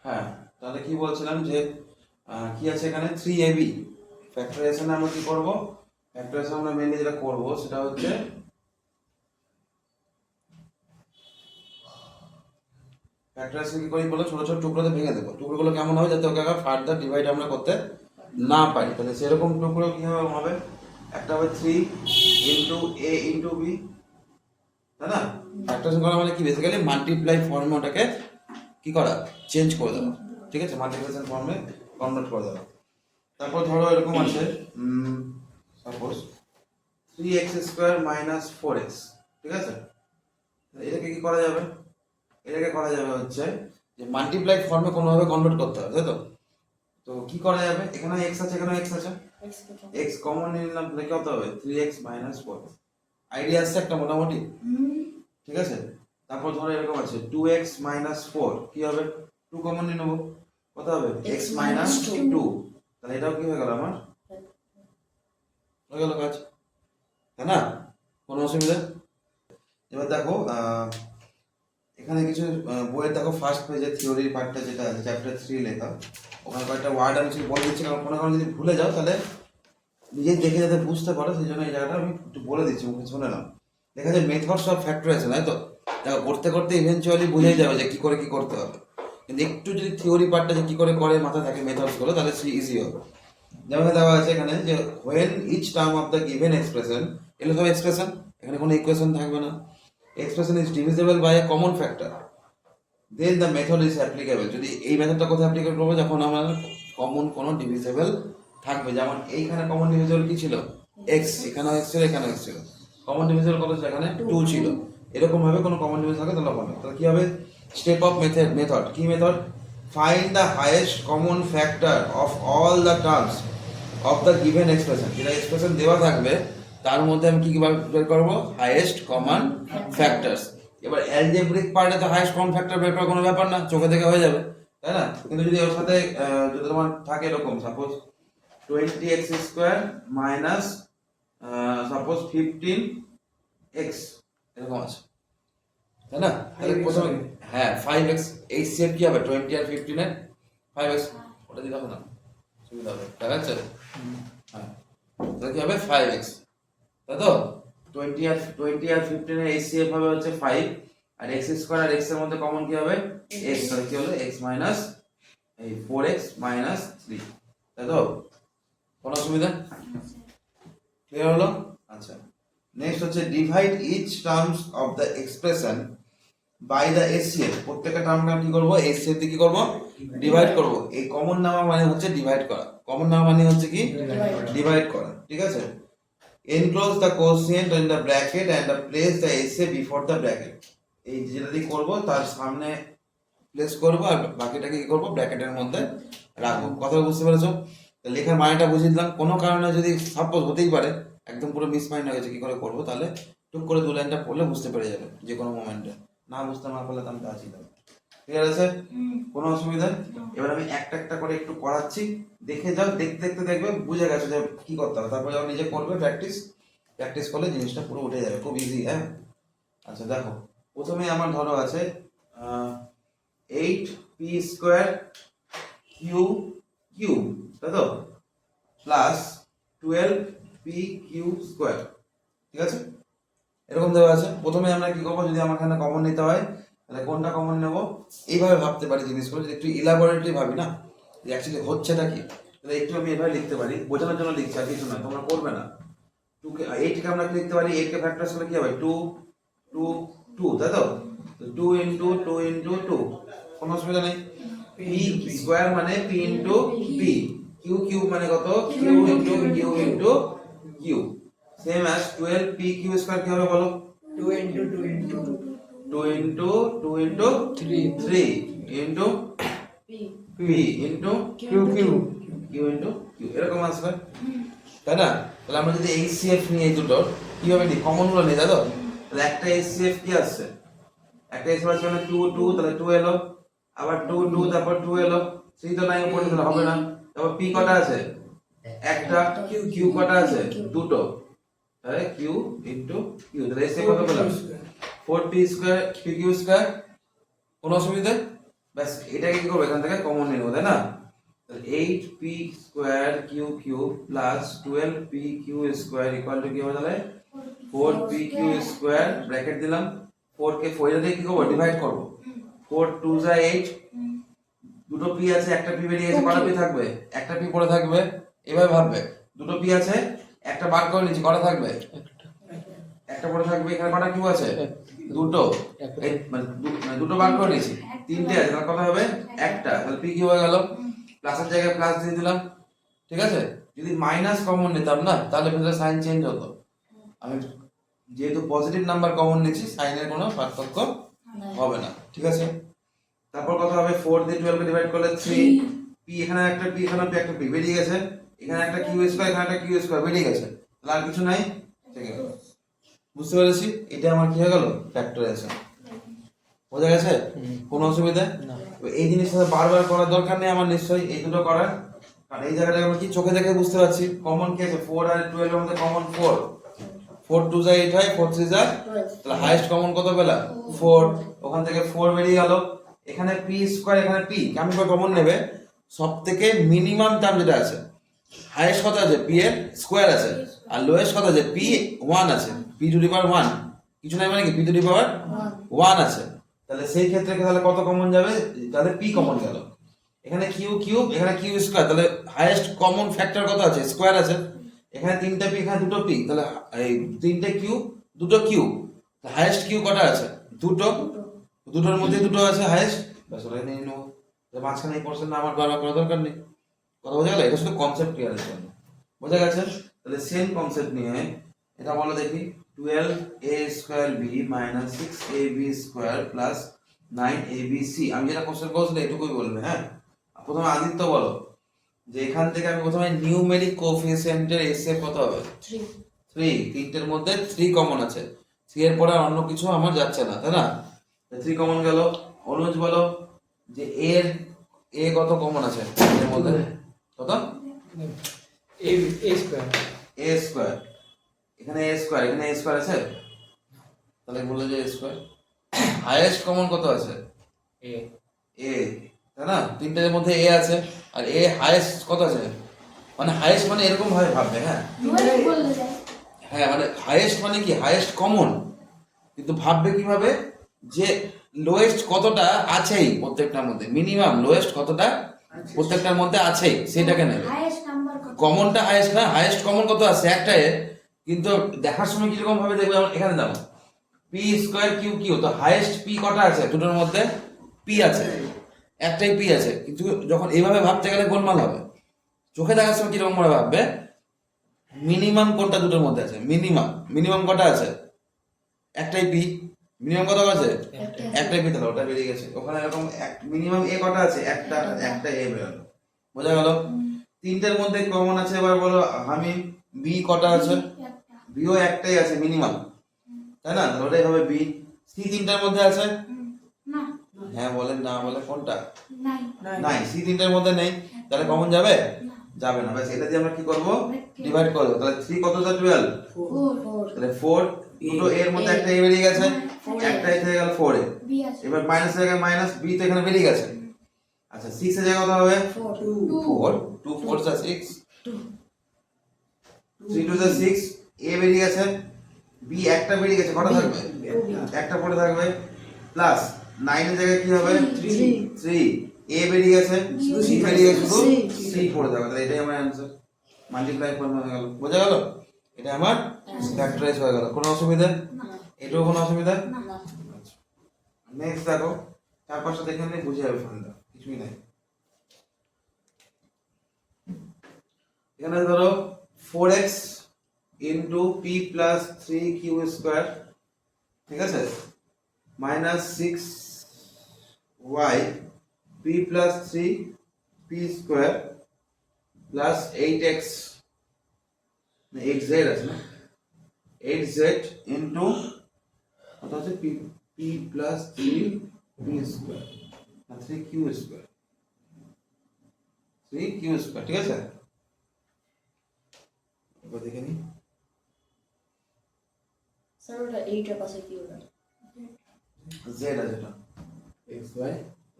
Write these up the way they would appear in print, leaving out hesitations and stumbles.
হ্যাঁ, তাহলে কি বলছিলাম যে কি আছে এখানে 3ab ফ্যাক্টরাইজেশনে আমরা কি করব, ফ্যাক্টরাইজেশন আমরা মেইনলি যেটা করব সেটা হচ্ছে ফ্যাক্টরাইজেশন কি করি বলে ছোট ছোট টুকরোতে ভেঙে দেবো। টুকরোগুলো কেমন হবে যাতে ওকে ফার্দার ডিভাইড আমরা করতে না পারি, তাহলে সেরকম টুকরো কিভাবে হবে, একটা হবে 3 ইন্টু a ইন্টু b, তাই না? ফ্যাক্টরাইজেশন করা মানে কি বেসিক্যালি মাল্টিপ্লাই ফর্মে ওটাকে কি করা, চেঞ্জ করে দেওয়া, ঠিক আছে, মাল্টিপ্লিকেশন ফর্মে কনভার্ট করে দেওয়া। তারপর ধরো এরকম আছে suppose 3x square minus 4x, ঠিক আছে, এটাকে কি করা যাবে, এটাকে করা যাবে হচ্ছে যে মাল্টিপ্লাই ফর্মে কোনোভাবে কনভার্ট করতে হবে, তাই তো? তো কি করা যাবে, এখানে x আছে এখানে x আছে, x কমন নিয়ে নিলাম, তাহলে কত হবে 3x মাইনাস 4, আইডিয়া আসছে একটা মোটামুটি, ঠিক আছে। তারপর ধরো এরকম আছে 2x মাইনাস 4, কি হবে 2 কমন নিয়ে নেবো, কত হবে x মাইনাস 2, তাহলে এটাও কি হয়ে গেল আমার, হয়ে গেল কাজ, তাই না? কোনো অসুবিধা? এবার দেখো এখানে কিছু বইয়ের দেখো ফার্স্ট পেজে থিওরির পার্টটা যেটা আছে চ্যাপ্টার 3 লেখা, ওখানে কয়েকটা ওয়ার্ড আমি কিছু বলে দিচ্ছি, কারণ কোনো কারণে যদি ভুলে যাও তাহলে নিজেই দেখে যাতে বুঝতে পারো, সেই জন্য এই জায়গাটা আমি একটু বলে দিচ্ছি, মুখে শুনে নাও। লেখা আছে মেথডস অফ ফ্যাক্টরাইজেশন, তাই তো? দেখো করতে করতে ইভেনচুয়ালি বুঝেই যাবে যে কি করে কি করতে হবে, কিন্তু একটু যদি থিওরি পার্টটা যে কি করে করে মাথায় থাকে মেথডস গুলো, তাহলে সে ইজি হবে। যেমন দেওয়া আছে এখানে যে when each term of the given expression, এগুলো সব এক্সপ্রেশন, এখানে কোনো ইকুয়েশন থাকবে না, expression is divisible by a common factor, then the method is applicable. যদি এই মেথডটা কোথায় অ্যাপ্লিকেবল করবো, যখন আমার কমন কোনো ডিভিজিবল থাকবে, যেমন এইখানে কমন ডিভিজিবল কি ছিল এক্স, এখানেও এক্স ছিল এখানেও এক্স ছিল, কমন ডিভিজিবল কত ছিল এখানে 2 ছিল, এরকম ভাবে কোনো কমন ডিভিজিবল থাকে তাহলে হবে। তাহলে কি হবে, স্টেপ অফ মেথড কি method, find the highest common factor of all the terms of the given expression, যেটা এক্সপ্রেশন দেওয়া থাকবে তার মধ্যে আমি কি কি বের করবো, হাইয়েস্ট কমন ফ্যাক্টরস। এবার অ্যালজেব্রিক পার্টে তো হাইয়েস্ট কমন ফ্যাক্টর বের করার কোনো ব্যাপার না, চোখে দেখে হয়ে যাবে, তাই না? কিন্তু যদি ওর সাথে যদি তোমার থাকে এরকম suppose 20x square minus suppose 15x, এরকম আছে, তাই না? তাহলে প্রথমে হ্যাঁ 5x, এই সেট কি হবে 20 আর 15 এর 5x, ওটা দিয়ে দেখো না সুবিধা হবে, দেখা যাচ্ছে? হ্যাঁ, তাহলে কি হবে 5x, তাই তো? 20 আর 15 এর HCF হবে হচ্ছে 5, আর x স্কয়ার আর x এর মধ্যে কমন কি হবে x, তাহলে কি হলো x মাইনাস এই 4x মাইনাস 3, তাই তো? কোনো অসুবিধা? ক্লিয়ার হলো? আচ্ছা, নেক্সট হচ্ছে divide each terms of the expression by the HCF, প্রত্যেকটা টার্মকে কি করব HCF দিয়ে কি করব, ডিভাইড করব। এই কমন নেওয়া মানে হচ্ছে ডিভাইড করা, কমন নেওয়া মানে হচ্ছে কি ডিভাইড করা, ঠিক আছে। Enclose the coefficient in the bracket and place the HCF before the bracket, এই যেটা দিয়ে করব তার সামনে প্লেস করব আর বাকিটাকে কি করব ব্র্যাকেটের মধ্যে রাখবো। কথা বুঝতে পেরেছো? লেখার মানেটা বুঝিয়ে দিলাম। কোনো কারণে যদি সাপোজ হতেই পারে একদম পুরো মিস মাইন্ড হয়ে গেছে কি করে করবো, তাহলে টুক করে 2 লাইনটা পড়লে বুঝতে পেরে যাবে যে কোনো মোমেন্টে, না বুঝতে না পারলে তো আমি আছি। ঠিক আছে, কোনো অসুবিধা? এবার আমি একটা একটা করে একটু করাচ্ছি, দেখে যাও, দেখতে দেখতে দেখবে বুঝে গেছো যে কি করতে হবে, তারপর যখন নিজে করবে প্র্যাকটিস করলে জিনিসটা পুরো উঠে যাবে, খুব ইজি। হ্যাঁ, আচ্ছা দেখো প্রথমে আমার ধরো আছে 8p স্কোয়ার কিউ কিউব, তাই তো, প্লাস 12p কিউ স্কোয়ার, ঠিক আছে, এরকম দেওয়া আছে। প্রথমে আমরা কি করবো, যদি আমার এখানে কমন নিতে হয় তাহলে কোনটা কমন নেব, এইভাবে ভাবতে পারি জিনিসগুলো, যদি একটু ইলাবোরেটলি ভাবি না যে অ্যাকচুয়ালি হচ্ছেটা কি, তাহলে একটু আমি এভাবে লিখতে পারি, বোঝানোর জন্য লিখছি আর কিছু নয়, তোমরা করবে না। 8কে আমরা কি লিখতে পারি, 8কে ফ্যাক্টরাইজ করলে কি হবে 2 2 2, তাই তো, 2 ইন্টু 2 ইন্টু 2, কোনো অসুবিধা নেই। p স্কোয়ার মানে p into p, Q cube মানে কত Q into Q into Q, same as 12p Q square কি হবে বলো, 2 into 2 into 2 into 2 into 3 into p into Q Q q into q, এরকম আসবে, তাই না? তাহলে আমরা যদি HCF নিই এই দুটো কি হবে, নি কমন গুলো নেই, তাই তো? তাহলে একটা HCF কি আসছে, একটা HCF আছে মানে 2 2, তাহলে 2 এলো, আবার 2 2 তারপর 2 এলো, 3 তো নাই উপরে, তাহলে হবে না। তারপর p কটা আছে একটা, q কটা আছে দুটো, তাহলে q into q, তাহলে HCF কত পেলাম 4p square p q square, কোনো অসুবিধা? ব্যাস এটাকে কি করবো, এখান থেকে কমন নিয়ে নেবো, তাই না? তাহলে 8p square Q cube plus 12p Q square equal to কি হবে তাহলে 4p কিউ স্কোয়ার, ব্র্যাকেট দিলাম 4 কে 4 দিয়ে কি করবো, ডিভাইড করবো। 4 2 যা 8, দুটো পি আছে, একটা পি বেরিয়ে গেছে, কটা পি থাকবে, একটা পি পড়ে থাকবে। এভাবে ভাববে, দুটো পি আছে, একটা বার করে নিচ্ছি, কটা থাকবে, একটা পড়ে থাকবে। এখানে কটা কিউ আছে, দুটো, মানে দুটো বার করে নিয়েছি, তিনটে আছে, তাহলে কত হবে, একটা। তাহলে পি কি হয়ে গেল, প্লাসের জায়গায় প্লাস দিয়ে দিলাম, ঠিক আছে। যদি মাইনাস কমন নিতাম না, তাহলে ভেতরে সাইন চেঞ্জ হতো। আমি যেহেতু পজিটিভ নাম্বার কমন নিচ্ছি, সাইনের কোনো পার্থক্য হবে না, ঠিক আছে। তারপর কত হবে, 4 দিয়ে 12 কে ডিভাইড করলে 3, পি এখানে একটা পি, এখানে একটা পি বেরিয়ে গেছে, এখানে একটা কিউ স্কয়ার, এখানে একটা কিউ স্কয়ার বেরিয়ে গেছে, তাহলে আর কিছু নাই, ঠিক আছে। বুঝতে পেরেছি, এটা আমার কি হয়ে গেল, ফ্যাক্টরাইজেশন। বোঝা গেছে, কোনো অসুবিধা না। এই জিনিসটা বারবার করার দরকার নেই আমার, নিশ্চয়ই এই দুটো করার, কারণ এই জায়গাটা আমরা কি চোখে দেখে বুঝতে পারছি। কমন কি আছে, 4 আর 12 এর মধ্যে কমন 4, 4 2 যা 8 হয়, 4 3 যা, তাহলে হাইয়েস্ট কমন কত পেলা, 4। ওখান থেকে 4 বেরিয়ে গেল, এখানে পি স্কয়ার, এখানে পি কেমন করে কমন নেবে, সব থেকে মিনিমাম টার্ম যেটা আছে, হাইয়েস্ট কত আছে, পি এর স্কয়ার আছে, আর লোয়েস্ট কত আছে, পি 1 আছে, পি টু দি পাওয়ার 1, কিছু নাই মানে কি, পি টু দি পাওয়ার 1 আছে। তাহলে সেই ক্ষেত্রে তাহলে কত কমন যাবে, তাহলে পি কমন গেল। এখানে কিউ কিউব, এখানে কিউ স্কয়ার, তাহলে হাইয়েস্ট কমন ফ্যাক্টর কত আছে, স্কয়ার আছে। এখানে তিনটা পি, এখানে দুটো পি, তাহলে এই তিনটে কিউ, দুটো কিউ, হাইয়েস্ট কিউ কটা আছে, দুটো, দুটোর মধ্যে দুটো আছে হাইয়েস্ট, ব্যাস ওটাই নিয়ে নেবো। মাঝখানে এই পোর্শনটা আমার বারবার করার দরকার নেই। কথা বোঝা গেল, এটা শুধু কনসেপ্ট ক্লিয়ারের জন্য, বোঝা গেছে। তাহলে সেম কনসেপ্ট নিয়ে এটা বলো দেখি, 12a square B minus 6ab square plus 9abc। আমি যেটা কোশ্চেন করছি এটুকুই বলবে, হ্যাঁ। প্রথমে আদিত্য বলো, যে এখান থেকে আমি প্রথমে নিউমেরিক কোএফিসিয়েন্টের এসএফ কত হবে, 3। তিনটের মধ্যে 3 কমন আছে, 3 এর পরে আর অন্য কিছু আমার যাচ্ছে না, তাই না। 3 কমন গেল। অনুজ বলো যে এর এ কত কমন আছে এর মধ্যে, কত, a স্কয়ার, এ স্কয়ার, এখানে এ স্কয়ার, এখানে এ স্কয়ার আছে, তাহলে বললো যে এ স্কয়ার। হাইয়েস্ট কমন কত আছে, a এ, তাই না, তিনটের মধ্যে এ আছে, আর এ হাইয়েস্ট কত আছে, মানে হাইয়েস্ট মানে এরকম ভাবে ভাববে, হ্যাঁ হ্যাঁ, মানে হাইয়েস্ট মানে কি, হাইয়েস্ট কমন, কিন্তু ভাববে কিভাবে, যে লোয়েস্ট কতটা আছেই প্রত্যেকটার মধ্যে, মিনিমাম লোয়েস্ট কতটা প্রত্যেকটার মধ্যে আছেই, সেটাকে নেবে। কমনটা হাইয়েস্ট না, হাইয়েস্ট কমন কত আছে একটা এ, কিন্তু দেখার সময় কিরকম ভাবে দেখবে, এখানে দাও পি স্কয়ার কিউ কিউ, তো হাইয়েস্ট পি কটা আছে, দুটোর মধ্যে পি আছে, একটাই পি আছে, কিন্তু যখন এইভাবে ভাবতে গেলে গোলমাল হবে। চোখে দেখার সময় কিরকম ভাবে ভাববে, মিনিমাম কোনটা দুটোর মধ্যে আছে, মিনিমাম, মিনিমাম কটা আছে, একটাই পি, মিনিমাম কত আছে, একটাই পি, তাহলে ওটা বেরিয়ে গেছে। ওখানে এরকম মিনিমাম এ কটা আছে, একটা, একটা এ বেরোলো, বোঝা গেল। তিনটের মধ্যে কমন আছে, এবার বলো হামিম, বি কটা আছে, বিও একটাই আছে মিনিমাম, তাই না, তাহলে ওটাই হবে বি। সি তিনটার মধ্যে আছে, হ্যাঁ বলেন, না বলে কোনটা, নাই, সি তিনটার মধ্যে নেই, তাহলে কমন যাবে, যাবে না। ব্যাস এটা দিয়ে আমরা কি করব, ডিভাইড করব। তাহলে 3 কত যা 12, তাহলে 4, দুটো এর মধ্যে একটা এ বেরিয়ে গেছে, একটা এ থেকে গেল 4 এ, এবার মাইনাস জায়গায় মাইনাস, বি তো এখানে বেরিয়ে গেছে। আচ্ছা 6 এর জায়গায় কত হবে, 4, 2 4 যা 6, 3 2 যা 6, এ বেরিয়ে গেছে, বি একটা বেরিয়ে গেছে, কটা থাকবে, একটা পড়ে থাকবে, প্লাস 9 এর জায়গায় কি হবে, 3, এ বেরিয়ে গেছে, সি বেরিয়ে গেছে, শুধু সি পড়ে থাকবে, তাহলে এটাই আমার অ্যানসার, মাল্টিপ্লাই ফর্মুলা হয়ে গেল, বোঝা গেল। এটা আমার ফ্যাক্টরাইজ হয়ে গেল, কোনো অসুবিধা, এটাও কোনো অসুবিধা। নেক্সট দেখো, 4-5টা দেখে নিলে বুঝে যাবে ফর্মুলা, কিছুই নাই। এখানে ধরো 4x into P plus 3q square, ঠিক আছে, minus 6y P plus 3p square plus 8x, 8z আছে না, 8z ইন্টু কত আছে, p প্লাস 3p স্কোয়ার না 3q স্কোয়ার, 3q স্কোয়ার, ঠিক আছে। এবার দেখে নি, স্যার ওটা 8 এর পাশে কি ওটা z আছে, এটা xy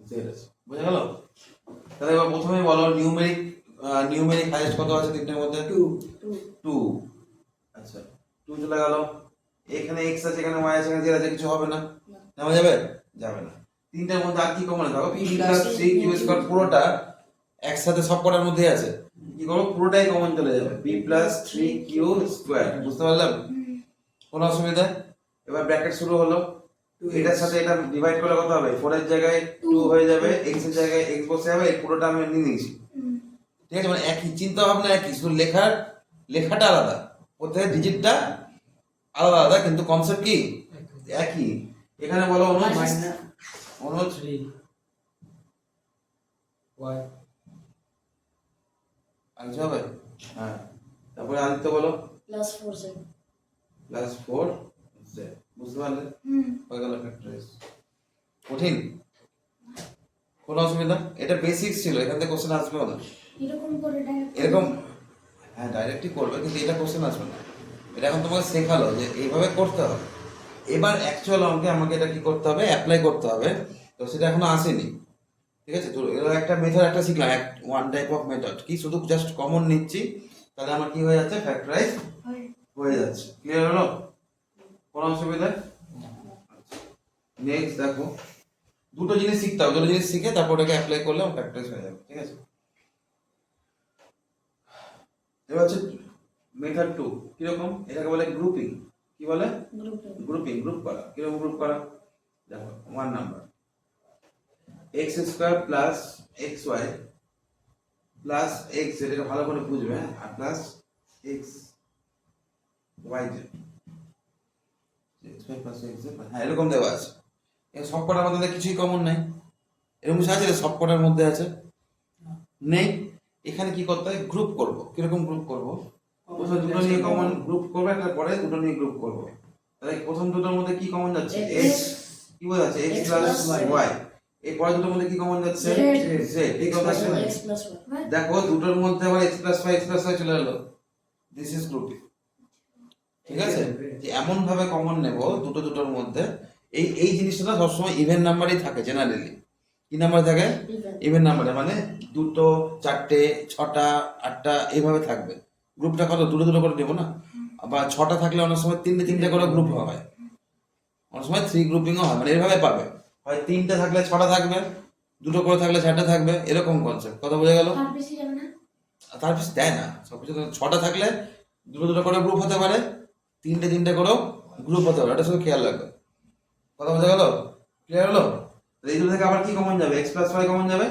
জেড আছে, বোঝা গেল? তাহলে এবার প্রথমে বলো নিউমেরিক হাইয়েস্ট কত আছে তিনটের মধ্যে? 2। আচ্ছা 2 চলে গেল। এখানে এক্স আছে, এখানে ওয়াই আছে, এখানে জেড আছে, কিছু হবে না, নেওয়া যাবে? যাবে না। তিনটার মধ্যে আর কি কমন আছে? পি প্লাস 3 কিউ স্কয়ার পুরোটা একসাথে সব কটার মধ্যে আছে, কি করবো? পুরোটাই কমন চলে যাবে, পি প্লাস 3 কিউ স্কয়ার। বুঝতে পারলাম? কোনো অসুবিধা? এবার ব্র্যাকেট শুরু হলো, এটার সাথে এটা ডিভাইড করলে কত হবে? 4 এর জায়গায় 2 হয়ে যাবে, x এর জায়গায় x বসে যাবে, এই পুরোটা আমি নিয়ে নিয়েছি। ঠিক আছে, মানে একই চিন্তা ভাবনা, একই, শুধু লেখাটা আলাদা, প্রত্যেক ডিজিটটা আলাদা আলাদা, কিন্তু কনসেপ্ট কি একই। এখানে বলো অনুজ, আনতে হবে। হ্যাঁ, তারপরে আদিত্য বলো +4z। +4z। বুঝতে পারলে? হয়ে গেল ফ্যাক্টরাইজ। কঠিন? কোনো অসুবিধা? এটা বেসিক্স ছিল, এখান থেকে কোশ্চেন আসবে না এরকম করে এরকম। হ্যাঁ, ডাইরেক্টলি করবে, কিন্তু এটা কোশ্চেন আসবে না। এটা এখন তোমাকে শেখালো যে এইভাবে করতে হবে। এবার অ্যাকচুয়াল অঙ্কে আমাকে এটা কি করতে হবে? অ্যাপ্লাই করতে হবে। তো সেটা এখনো আসেনি। ঠিক আছে, তো এর একটা মেথড একটা শিখলাম, ওয়ান টাইপ অফ মেথড, কি শুধু জাস্ট কমন নিচ্ছি, তাহলে আমার কি হয়ে যাচ্ছে? ফ্যাক্টরাইজ হয়ে যাচ্ছে। ক্লিয়ার হলো? কোনো অসুবিধা? নেক্সট দেখো, দুটো জিনিস শিখতে হবে, দুটো জিনিস শিখে তারপর ওটাকে অ্যাপ্লাই করলে ফ্যাক্টরাইজ হয়ে যাবে। ঠিক আছে, এবার হচ্ছে মেথড 2। কিরকম? এটাকে বলে গ্রুপিং। কি বলে? গ্রুপিং, গ্রুপ করা। কিরকম গ্রুপ করা? দেখো 1 number, x square plus x y plus x, এটাকে ভালো করে বুঝবে, আর plus x y z, x y plus x z. হ্যাঁ, এরকম দেওয়া আছে। এই সব কটার মধ্যে কিছুই কমন নাই, এরকম আছে সব কটার মধ্যে আছে নেই। এখানে কি করতে হয়? গ্রুপ করব। কিরকম গ্রুপ করব? প্রথমে দুটো নিয়ে কমন গ্রুপ করব, একটা পরে দুটো নিয়ে গ্রুপ করব। তাহলে প্রথম দুটোর মধ্যে কি কমন যাচ্ছে? x, কি বোঝাচ্ছে? x plus y। এই পরে দুটোর মধ্যে কি কমন যাচ্ছে? z। এই কথা আছে। দেখো দুটোর মধ্যে আবার x প্লাস y চলে এলো, দিস ইজ গ্রুপিং। ঠিক আছে, যে এমন ভাবে কমন নেব দুটোর মধ্যে। এই জিনিসটা সবসময় ইভেন নাম্বারই থাকে জেনারেলি। কি নাম্বার থাকে? ইভেন নাম্বারে, মানে 2, 4, 6, 8 এইভাবে থাকবে। গ্রুপটা কত? দুটো করে দেবো না? আবার 6টা থাকলে অনেক সময় 3টে করে গ্রুপ হয়, অনেক সময় 3 গ্রুপিংও হয়, মানে এইভাবে পাবে। হয় 3টে থাকলে 6টা থাকবে, দুটো করে থাকলে 4টা থাকবে, এরকম কনসেপ্ট। কথা বোঝা গেল? তার পিছনে দেয় না সবকিছু। 6টা থাকলে দুটো করে গ্রুপ হতে পারে, 3টে করেও গ্রুপ হতে পারে, এটা শুধু খেয়াল রাখবে। কথা বোঝা গেল? ক্লিয়ার হলো? এই দুটো থেকে আবার কি কমন যাবে? x প্লাস y কমন যাবে।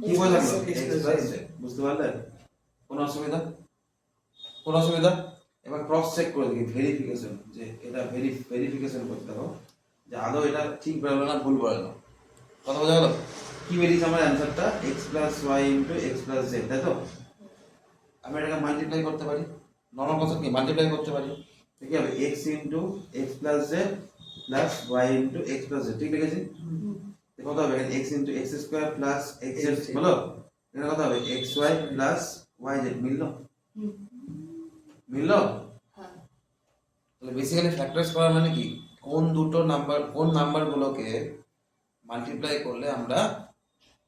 কি বোঝা গেল? x plus z। বুঝতে পারলে? কোনো অসুবিধা? কোনো অসুবিধা? এবার ক্রস চেক করে দেখি, ভেরিফিকেশন, যে এটা ভেরিফিকেশন করতে হবে যে আদৌ এটা ঠিক বেরোলো না ভুল বেরোলো। কথা বোঝা গেল? কি বেরিয়েছে আমার অ্যান্সারটা? x plus y into x plus z, তাই তো? আমি এটাকে মাল্টিপ্লাই করতে পারি, নর্মাল কথা কি মাল্টিপ্লাই করতে পারি। ঠিক আছে, x into x plus z plus y into x plus z, ঠিক লিখেছি? কত হবে? x into x square plus x z হলো, এখানে কত হবে? xy plus yz। মিললো? মিললো? তাহলে বেসিক্যালি ফ্যাক্টরাইজ করা মানে কি? কোন নাম্বারগুলোকে মাল্টিপ্লাই করলে আমরা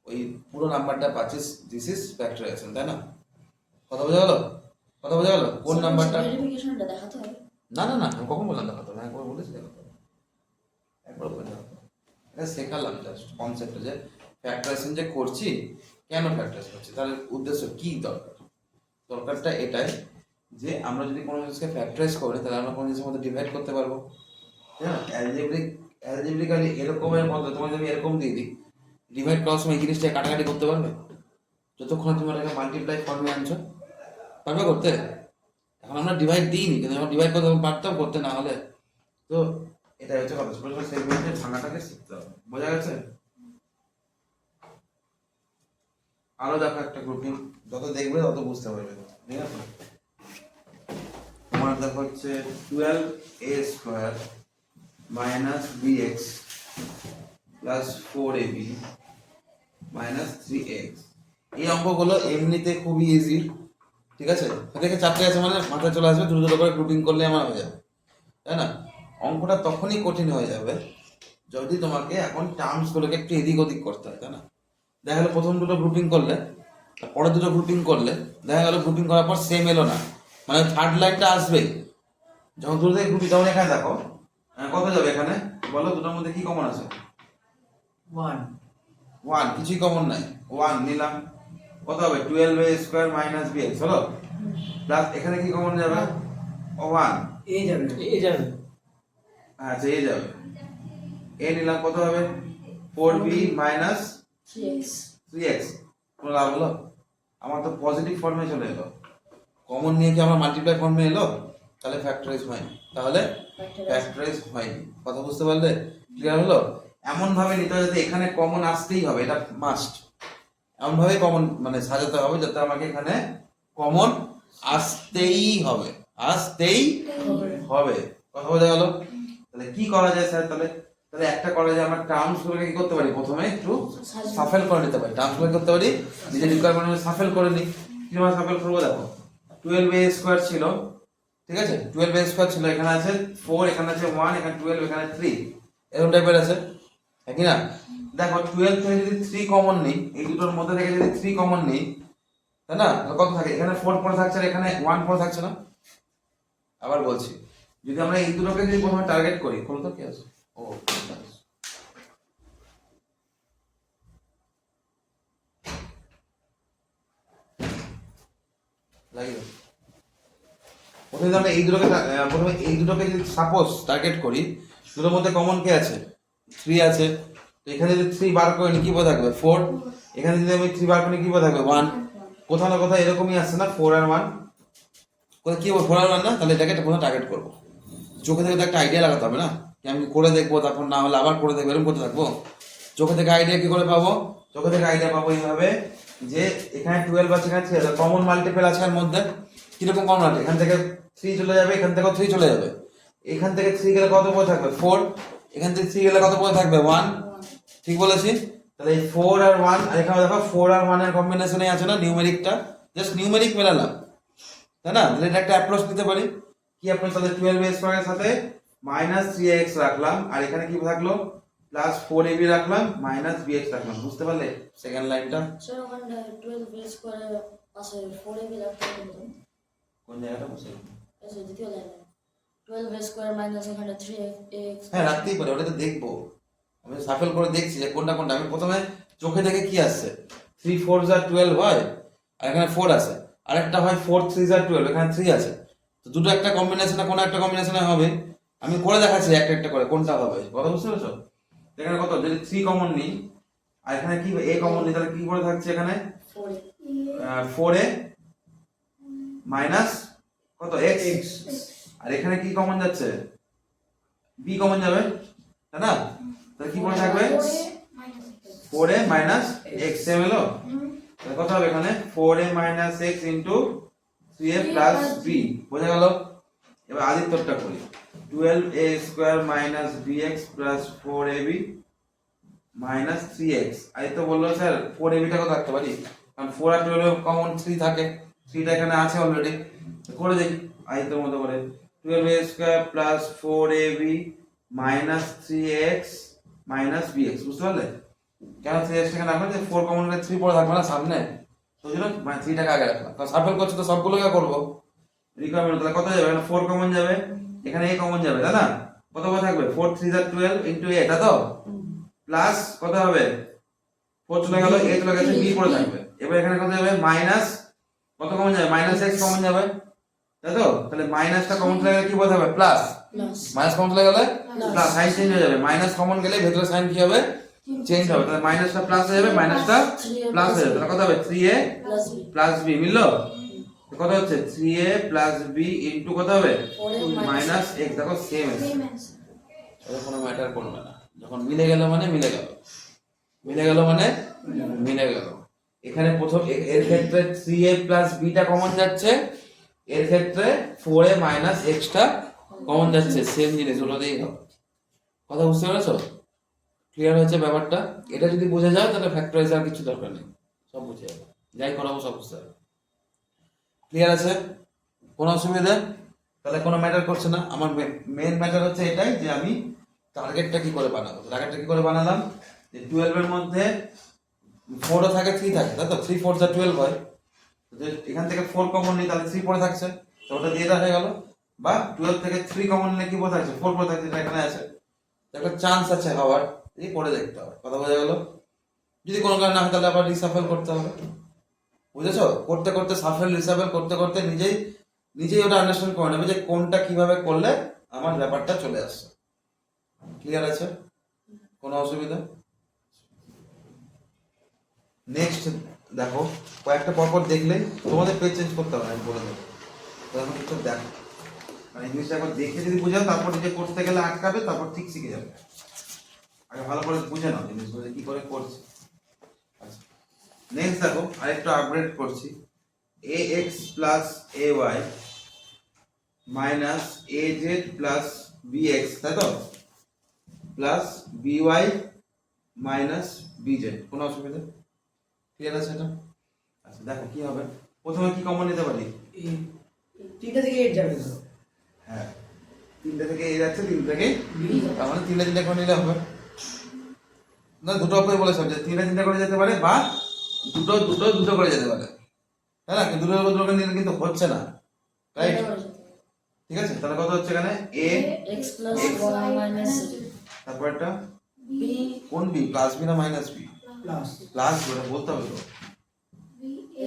ওই পুরো নাম্বারটা পাচ্ছি, দিস ইজ ফ্যাক্টরাইজেশন, তাই না? কথা বোঝা গেল? কথা বোঝা গেল? কোন নাম্বারটা? ভেরিফিকেশনটা দেখাতে হবে? না, আমি কখন বললাম দেখাতে হবে? একবার বলেছি দেখাতে হবে, একবার বলে দেখাতে হবে। এটা শেখালাম জাস্ট কনসেপ্টে, যে ফ্যাক্টরাইজেশন যে করছি, কেন ফ্যাক্টরাইজ করছি, তার উদ্দেশ্য কি, দরকারটা এটাই যে আমরা যদি কোনো জিনিসকে ফ্যাক্টরাইজ করি, তাহলে আমরা কোনো জিনিসের মধ্যে ডিভাইড করতে পারবো। হ্যাঁ, অ্যালজেব্রিক্যালি এরকমের মধ্যে তোমাকে যদি এরকম দিয়ে দিই, ডিভাইড করার সময় এই জিনিসটা কাটাকাটি করতে পারবে? যতক্ষণ তুমি এটাকে মাল্টিপ্লাই ফর্মে আনছো, পারবে করতে? এখন আমরা ডিভাইড দিইনি, কিন্তু আমরা ডিভাইড করতে পারতাম করতে, না হলে তো এটা হচ্ছে কথা। ছোট ছোট সেগমেন্টে ভাঙাটাকে শিখতে হবে। বোঝা গেছে? আরো দেখো একটা গ্রুপিং, যত দেখবে তত বুঝতে পারবে। ঠিক আছে, তোমার দেখো হচ্ছে 12a square minus bx plus 4ab minus 3x। এই অঙ্কগুলো এমনিতে খুবই ইজি। ঠিক আছে, দেখে 4টে আছে মানে মাথায় চলে আসবে, দুটো করে গ্রুপিং করলে আমার হয়ে যাবে, তাই না? অঙ্কটা তখনই কঠিন হয়ে যাবে যদি তোমাকে এখন টার্মস গুলোকে একটু এদিক ওদিক করতে হয়, তাই না? দেখা গেলো প্রথম দুটো গ্রুপিং করলে, পরের দুটো গ্রুপিং করলে দেখা গেলো গ্রুপিং করার পর সেম এলো না, মানে থার্ড লাইনটা আসবেই। যখন দুটো থেকে গ্রুপিং, যেমন এখানে দেখো কত যাবে এখানে, বলো দুটোর মধ্যে কি কমন আছে? 1 1, কিছুই কমন নাই, 1 নিলাম। কত হবে? 12a² মাইনাস bx হলো, প্লাস এখানে কি কমন যাবে? 1, এ যাবে আচ্ছা এ যাবে, এ নিলাম। কত হবে? 4b minus 3x 3x। কোনো লাভ হলো? আমার তো পজিটিভ ফর্মে চলে এলো, কমন নিয়ে কি আমার মাল্টিপ্লাই ফর্মে এলো? তাহলে ফ্যাক্টরাইজ হয়নি, তাহলে ফ্যাক্টরাইজ হয়নি। কথা বুঝতে পারলে? ক্লিয়ার হলো? এমন ভাবে নিতে হবে যাতে এখানে কমন আসতেই হবে, এটা মাস্ট। এমন ভাবে কমন মানে সাজাতে হবে যাতে আমাকে এখানে কমন আসতেই হবে, আসতেই হবে। কথা বোঝা গেল? তাহলে কি করা যায় স্যার? তাহলে তাহলে একটা করা যায়, আমরা টার্মস গুলোকে কি করতে পারি, প্রথমে একটু সাফেল করে নিতে পারি। টার্মস গুলো করতে পারি নিজের রিকোয়ারমেন্ট সাফেল করে নিই। কিভাবে সাফেল করবো দেখো, 12a² ছিল, ঠিক আছে? 12a² ছিল, এখানে আছে 4, এখানে আছে 1, এখানে 12, এখানে 3, এরকম টাইপের আছে, কি না? দেখো 12 থেকে যদি 3 কমন নিই, এই দুটোর মধ্যে থেকে যদি 3 কমন নিই, তাই না? তাহলে কত থাকে? এখানে 4 পড়ে থাকছে আর এখানে 1 পড়ে থাকছে না? আবার বলছি, যদি আমরা এই দুটোকে যদি প্রথমে টার্গেট করি, বলো তো কি আছে? ও লাগিয়ে দাও। প্রথমে যদি আমরা এই দুটোকে যদি সাপোজ টার্গেট করি, দুটোর মধ্যে কমন কে আছে? 3 আছে। তো এখানে যদি 3 বার করে নি কি পড়ে থাকবে? 4। এখানে যদি আমি 3 বার করে কি পড়ে থাকবে? 1। কোথাও না কোথাও এরকমই আসছে না, 4 আর 1। কোথায় কি 4 আর 1 না? তাহলে এটাকে প্রথমে টার্গেট করবো। চোখে থেকে তো একটা আইডিয়া লাগাতে হবে না, কি আমি করে দেখবো, তারপর না হলে আবার করে দেখবো, এরকম করতে থাকবো? চোখে থেকে আইডিয়া কি করে পাবো? চোখে থেকে আইডিয়া পাবো এইভাবে যে এখানে 12 আছে, এখানে 3 আছে, কমন মাল্টিপল আছে এর মধ্যে। কিরকম কমন আছে? এখান থেকে 3 চলে যাবে, এখান থেকেও 3 চলে যাবে। এখান থেকে 3 গেলে কত পড়ে থাকবে? 4। এখান থেকে 3 গেলে কত পড়ে থাকবে? 1। ঠিক বলেছি? তাহলে এই 4 আর 1, আর এখানে দেখো 4 আর 1 এর কম্বিনেশনে আছে না নিউমেরিকটা, জাস্ট নিউমেরিক মেলালাম, তাই না? তাহলে এটা একটা অ্যাপ্রোচ নিতে পারি। কি অ্যাপ্রোচ? তাহলে 12a² এর সাথে মাইনাস 3x রাখলাম, আর এখানে কি থাকলো? প্লাস 4ab রাখলাম, মাইনাস bx রাখলাম। বুঝতে পারলে সেকেন্ড লাইনটা? স্যার ওখানে 12 স্কয়ার পাশে 4ab রাখতে হবে। কোন জায়গাটা বসে? এই যে দ্বিতীয় লাইনে 12 স্কয়ার মাইনাস এখানে 3x। হ্যাঁ রাখতেই পারে, ওটা তো দেখবো। আমি সাফেল করে দেখছি যে কোনটা কোনটা। আমি প্রথমে চোখে দেখে কি আসছে, 3 4 যা 12 হয়, আর এখানে 4 আছে। আরেকটা হয় 4 3 যা 12, এখানে 3 আছে। তো দুটো একটা কম্বিনেশনে, কোনো একটা কম্বিনেশনে হবে। আমি করে দেখাচ্ছি একটা একটা করে কোনটা হবে। কথা বুঝতে পেরেছো? এখানে কত, যদি 3 কমন নিই আর এখানে কি a কমন নিই, তাহলে কি করে থাকছে এখানে? 4a মাইনাস কত x। আর এখানে কি কমন যাচ্ছে? b কমন যাবে, তাই না? তাহলে কি পড়ে থাকবে? 4a মাইনাস x এম এলো। তাহলে কত হবে এখানে? 4a minus x into 3a plus b। বোঝা গেল? এবার আদিত্যটা করি, 12a² minus bx plus 4ab minus 3x। Aditya বললো স্যার 4ab টা কত রাখতে পারি? কারণ 4 আর 12 কমন 3 থাকে, 3টা এখানে আছে অলরেডি। করে দেখি আদিত্যের মতো করে, 12a² plus 4ab minus 3x minus bx। বুঝতে পারলে কেন 3x এখানে রাখলাম? যে 4 কমন হলে 3 পড়ে থাকবে না সামনে, তো জন্য মানে 3টাকে আগে রাখলাম। কারণ সাফেল করছে তো সবগুলোকে করবো রিকোয়ারমেন্ট। তাহলে কত যাবে? এখানে 4 কমন যাবে, এখানে a কমন যাবে, তাই না? কত পড়ে থাকবে? 4 3 যা 12 ইনটু a, তাই তো? প্লাস কত হবে? 4 চলে গেল, a চলে গেছে, b পড়ে থাকবে। এবার এখানে কত যাবে? মাইনাস কত কমন যাবে? মাইনাস x কমন যাবে, তাই তো? তাহলে মাইনাসটা কমন চলে গেলে কি বলতে হবে? প্লাস। মাইনাস কমন চলে গেলে প্লাস, সাইন চেঞ্জ হয়ে যাবে। মাইনাস কমন গেলে ভেতরে সাইন কি হবে? চেঞ্জ হবে। তাহলে মাইনাসটা প্লাস হয়ে যাবে, মাইনাসটা প্লাস হয়ে যাবে। তাহলে কত হবে? 3a plus b মিললো? কত হচ্ছে? 3a প্লাস b ইনটু কত হবে? Minus x। দেখো সেম আছে, এটা কোনো ম্যাটার করবে না। যখন মিলে গেল মানে মিলে গেল, মিলে গেল মানে মিলে গেল। এখানে প্রথম এর ক্ষেত্রে 3a প্লাস b টা কমন যাচ্ছে, এর ক্ষেত্রে 4a মাইনাস x টা কমন যাচ্ছে। সেম জিনিস ওটাতেই হবে। কথা বুঝতে পেরেছো? ক্লিয়ার হয়েছে ব্যাপারটা? এটা যদি বুঝে যাও তাহলে ফ্যাক্টরাইজ আর কিছু দরকার নেই, সব বুঝে যাবে, যাই করাবো সব বুঝতে হবে। ক্লিয়ার আছে? কোনো অসুবিধা? তাহলে কোনো ম্যাটার করছে না। আমার মেন ম্যাটার হচ্ছে এটাই যে আমি টার্গেটটা কি করে বানাবো? টার্গেটটা কি করে বানালাম, যে 12 এর মধ্যে 4ও থাকে 3 থাকে, তাই তো 3 4 যা 12 হয়, যে এখান থেকে 4 কমন নিই তাহলে 3 পড়ে থাকছে, তো ওটা দিয়ে দেওয়া হয়ে গেল। বা 12 থেকে 3 কমন নিলে কি পড়ে থাকছে, 4 পড়ে থাকছে, এটা এখানে আছে, তো একটা চান্স আছে হওয়ার, এই পড়ে দেখতে হবে। কথা বোঝা গেল? যদি কোনো কারণে না হয় তাহলে আবার রিসাফেল করতে হবে। বুঝেছো? করতে করতে সাফেল রিসাফেল করতে করতে নিজেই নিজেই ওটা আন্ডারস্ট্যান্ড করে নেবে যে কোনটা কিভাবে করলে আমার ব্যাপারটা চলে আসছে। ক্লিয়ার আছে? কোনো অসুবিধা? নেক্সট দেখো, কয়েকটা পরপর দেখলে তোমাদের পেজ চেঞ্জ করতে হবে, আমি বলে দেবো। তো এখন একটু দেখো, মানে এই জিনিসটা একবার দেখে যদি বুঝাও, তারপর নিজে করতে গেলে আটকাবে, তারপর ঠিক শিখে যাবে। আগে ভালো করে বুঝে নাও জিনিসগুলো কি করে করছে। আচ্ছা, নেক্সট দেখো, আরেকটু আপগ্রেড করছি। ax plus ay minus az plus bx, তাই তো, প্লাস by মাইনাস bz। কোনো অসুবিধা? ক্লিয়ার আছে এটা? আচ্ছা দেখো কি হবে, প্রথমে কি কমন নিতে পারি? 3 থেকে 8 যাবে তো। হ্যাঁ, 3 থেকে a যাচ্ছে, 3 থেকে B তার মানে 3 করে নিলে হবে না, দুটো করে বলেছিলাম যে 3 করে যেতে পারে, বা দুটো করে যেতে পারে, হ্যাঁ না? কিন্তু দুটোকে নিলে কিন্তু হচ্ছে না, রাইট? ঠিক আছে, তাহলে কত হচ্ছে এখানে? a x plus y minus z. তারপর একটা b কোন b, প্লাস b না মাইনাস b? প্লাস প্লাস বলতে হবে তো।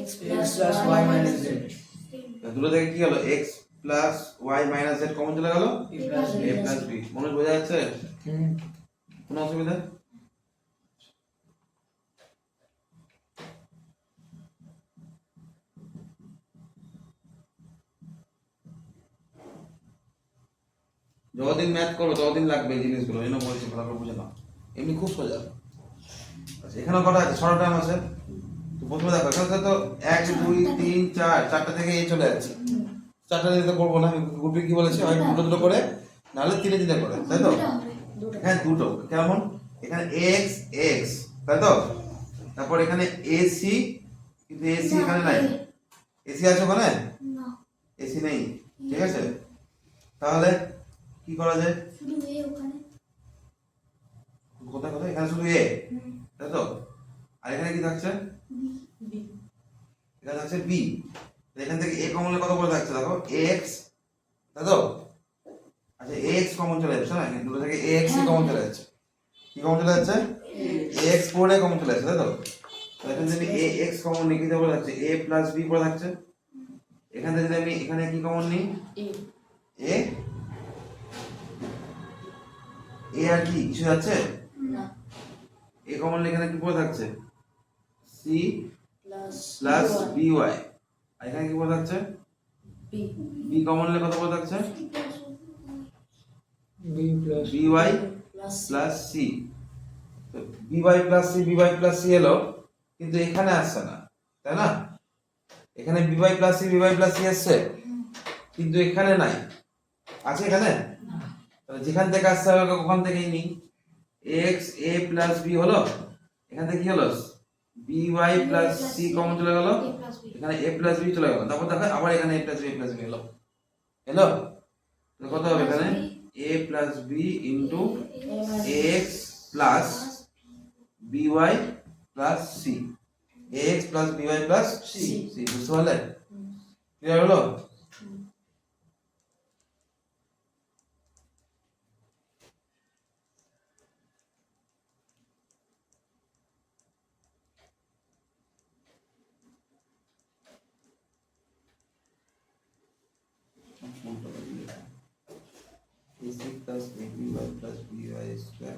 x x plus plus y minus z দুটো থেকে কি হলো, x plus y minus z common চলে গেল, a plus b a plus b। মনে বোঝা যাচ্ছে? হুম কোনো অসুবিধা? যতদিন ম্যাথ করো ততদিন লাগবে এই জিনিসগুলো, এই জন্য বলছি ভালো করে বুঝে নাও, এমনি খুব সোজা। আচ্ছা, এখানেও কটা আছে, 6টা টাইম আছে। তো প্রথমে দেখো, এখানে তো 1 2 3 4, 4টা থেকে এই চলে যাচ্ছে। 4টা দিয়ে তো করবো না, আমি গ্রুপে কি বলেছি, হয় দুটো করে, নাহলে 3 করে, তাই তো? হ্যাঁ দুটো। কেমন? এখানে x x, তাই তো? তারপর এখানে ac, কিন্তু ac এখানে নাই। ac আছে ওখানে? ac নেই, ঠিক আছে? তাহলে কি করা যায়? কোথায় কোথায়? এখানে শুধু a, তাই তো? আর এখানে কি থাকছে? এখানে থাকছে b। এখান থেকে a কমন কত করে থাকছে দেখো, x, তাই তো? আচ্ছা x কমন চলে যাচ্ছে না, এখানে দুটো থেকে ax কমন চলে যাচ্ছে। কি কমন চলে যাচ্ছে? ax পড়ে কমন চলে যাচ্ছে, তাই তো? তাহলে এখানে যদি ax কমন নিই, কি পড়ে থাকছে? a প্লাস b পড়ে থাকছে। এখান থেকে যদি আমি এখানে কি কমন নিই, a আর কি কিছু যাচ্ছে? a কমন নিলে এখানে কি পড়ে থাকছে? c plus by। আর এখানে কি পড়ে থাকছে? b কমন নিলে কত পড়ে থাকছে? b plus by plus c। তো by প্লাস c এলো, কিন্তু এখানে আসছে না, তাই না? এখানে by প্লাস c আসছে, কিন্তু এখানে নাই। আছে এখানে? তাহলে যেখান থেকে আসছে হবে ওখান থেকেই নিই। x a প্লাস b হলো, এখান থেকে কি হলো, by প্লাস c কমন চলে গেল, এখানে a প্লাস b চলে গেল। তারপর দেখো আবার এখানে a প্লাস b এলো, এলো। তাহলে কত হবে এখানে? a plus b into x plus by plus c, ax plus by plus c। বুঝতে পারলে? ক্লিয়ার হলো? ac plus by plus by square.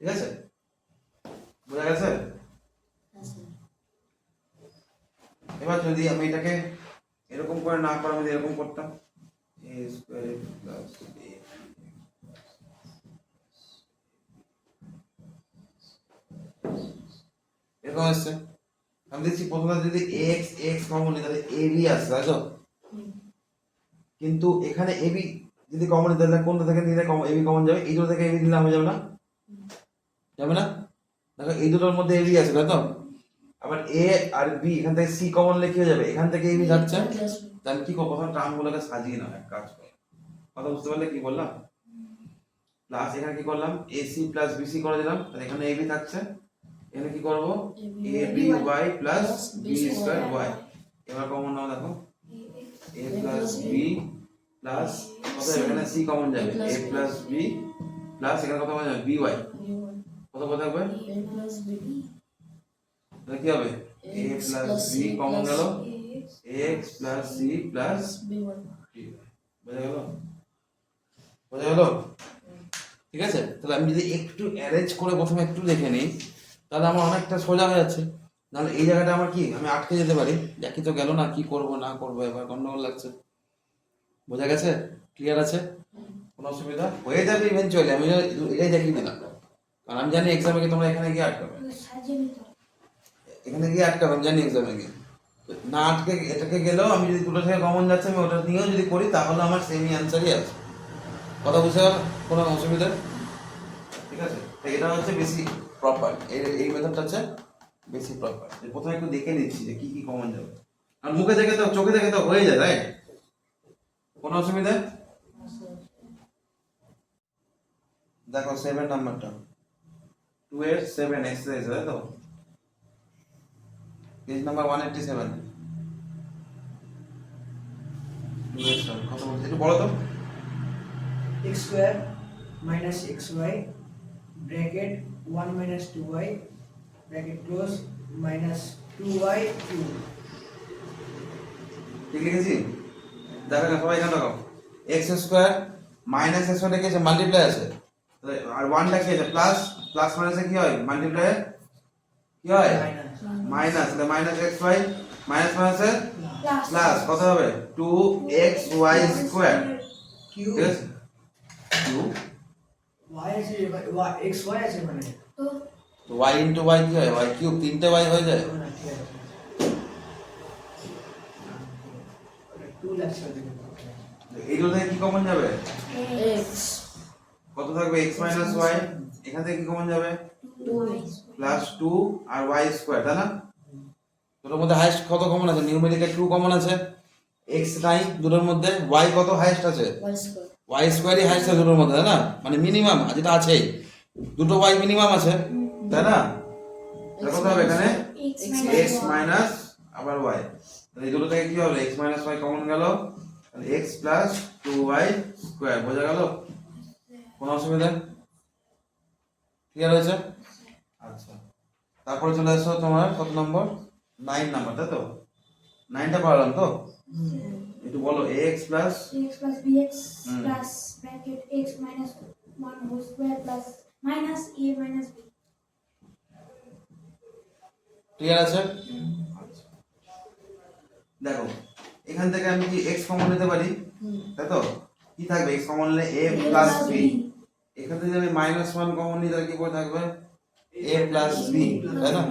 ঠিক আছে, বোঝা গেছে? এবার যদি আমি এটাকে এরকম করে না করে আমি এরকম করতাম, a স্কয়ার প্লাস b, এরকম আসছে। আমি দেখছি প্রথমে যদি x x কমন নিই তাহলে ab আসছে, তাই তো? কিন্তু এখানে ab যদি কমন নিই তাহলে কোনটা থেকে নিলে ab কমন যাবে? এই দুটো থেকে ab নিলে হয়ে যাবে না? যাবে না? দেখো এই দুটোর মধ্যে ab আছে, তাই তো? আবার এ আর বি এখান থেকে সি কমন লিখে যাবে, এখান থেকে এবি যাচ্ছে। প্লাস তাহলে কি করবো, প্রথম টার্মগুলোকে সাজিয়ে নাও, এক কাজ করো, কথা বুঝতে পারলে কি বললাম? প্লাস এখানে কি করলাম, এসি প্লাস বিসি করে দিলাম, তাহলে এখানে এবি থাকছে, এখানে কি করবো, A B Y plus B square Y. এবার কমন নাও, দেখো এ প্লাস বি প্লাস কত হবে, এখানে সি কমন যাবে, এ প্লাস বি প্লাস এখানে কত কমন যাবে, বি ওয়াই, কত কত হবে, এ প্লাস বি তাহলে কি হবে, এ প্লাস বি কমন গেল, X plus C plus B one. বোঝা গেল? বোঝা গেল? ঠিক আছে, তাহলে আমি যদি একটু অ্যারেঞ্জ করে প্রথমে একটু দেখে নিই, তাহলে আমার অনেকটা সোজা হয়ে যাচ্ছে। নাহলে এই জায়গাটা আমার কি, আমি আটকে যেতে পারি, একই তো গেল না, কি করব না করবো, এবার গন্ডগোল লাগছে। বোঝা গেছে? ক্লিয়ার আছে? কোনো অসুবিধা হয়ে যাবে ইভেনচুয়ালি, আমি এটাই দেখিয়ে দিলাম, কারণ আমি জানি এক্সামে গিয়ে তোমরা এখানে গিয়ে আটকাবে, এখানে গিয়ে আটকাবে, আমি জানি এক্সামে গিয়ে না আটকে এটাকে গেলেও আমি যদি দুটো থেকে কমন যাচ্ছে আমি ওটা নিয়েও যদি করি তাহলে আমার সেমই অ্যান্সারই আছে। কথা বুঝতে পারো? কোনো অসুবিধা? ঠিক আছে, তো এটা হচ্ছে বেশি প্রপার, এই মেথডটা হচ্ছে বেশি প্রপার। প্রথমে একটু দেখে নিচ্ছি যে কি কি কমন যাবে, আর মুখে দেখে তো চোখে দেখে তো হয়ে যায়, রাইট? কোনো অসুবিধা? দেখো 7 নাম্বারটা 2 এর 7 এক্সারসাইজ, তাই তো? Page number 187। 2 এর 7 কত বলছে একটু বলো তো। x square minus xy bracket 1 minus 2y bracket close minus 2y cube. ঠিক লিখেছি? দেখো না সবাই এখানে দেখো, এক্স স্কোয়ার মাইনাস এক্স ওয়াইটা কি আছে, মাল্টিপ্লাই আছে, তাহলে আর 1টা কি আছে, প্লাস, প্লাস মাইনাসে কি হয়, মাল্টিপ্লাই কি হয়, মাইনাস, তাহলে মাইনাস এক্স ওয়াই মাইনাস মাইনাসে প্লাস কত হবে, 2xy স্কোয়ার, কিউব ঠিক আছে, কিউব y আছে xy আছে মানে তো y ইনটু y কি হয়, y কিউব, 3টে y হয়ে যায়। না, ঠিক আছে 2 লাগছে ওদিকে। এইগুলো থেকে কি কমন যাবে, এক্স কত থাকবে, x মাইনাস y, এখান থেকে কি কমন যাবে, 2 প্লাস 2 আর y স্কোয়ার, তাই না? দুটোর মধ্যে হাইয়েস্ট কত কমন আছে, নিউমেরিক্যাল 2 কমন আছে, x নাই দুটোর মধ্যে, y কত হাইয়েস্ট আছে, ওয়াই স্কয়ার y স্কোয়ারই হাইয়েস্ট আছে দুটোর মধ্যে, তাই না? মানে মিনিমাম যেটা আছে, দুটো y মিনিমাম আছে, তাই না? তাহলে কত হবে এখানে, x মাইনাস আবার y, তাহলে এই দুটো থেকে কি হবে, x মাইনাস y কমন গেল, তাহলে x প্লাস 2y স্কোয়ার। বোঝা গেল? কোনো অসুবিধা? ক্লিয়ার হয়েছে? আচ্ছা, তারপরে চলে আসো তোমার কত নম্বর, 9 নাম্বার, তাই তো? 9টা পারলাম তো, একটু বলো, ax plus x plus bx Hmm. plus bracket x minus 1 whole square plus minus a minus b. Clear আছে? আচ্ছা। দেখো এখান থেকে আমি কি x কমন নিতে পারি, তাই তো? কি থাকবে, x কমন নিলে a প্লাস b, এখান থেকে যদি মাইনাস 1 কমন নিই তাহলে কি পড়ে থাকবে, a প্লাস b, তাই না?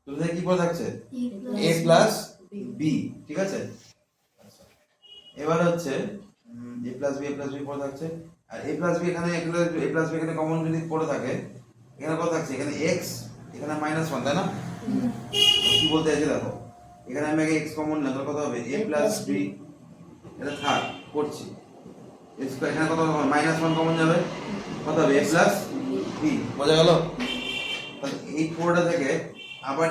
তো তাহলে কি পড়ে থাকছে, a প্লাস b, ঠিক আছে? আচ্ছা, এবার হচ্ছে a প্লাস b পড়ে থাকছে, আর a প্লাস b এখানে a প্লাস b এখানে কমন যদি পড়ে থাকে, এখানে কত থাকছে, এখানে x এখানে মাইনাস 1, তাই না? কি বলতে চাইছি দেখো, এখানে আমি আগে x কমন নিলাম, তাহলে কত হবে, a প্লাস b, এটা থাক করছি, এখানে কত হবে, মাইনাস 1 কমন যাবে, কত হবে, a প্লাস b। বোঝা গেল? তাহলে এই পুরোটা থেকে আবার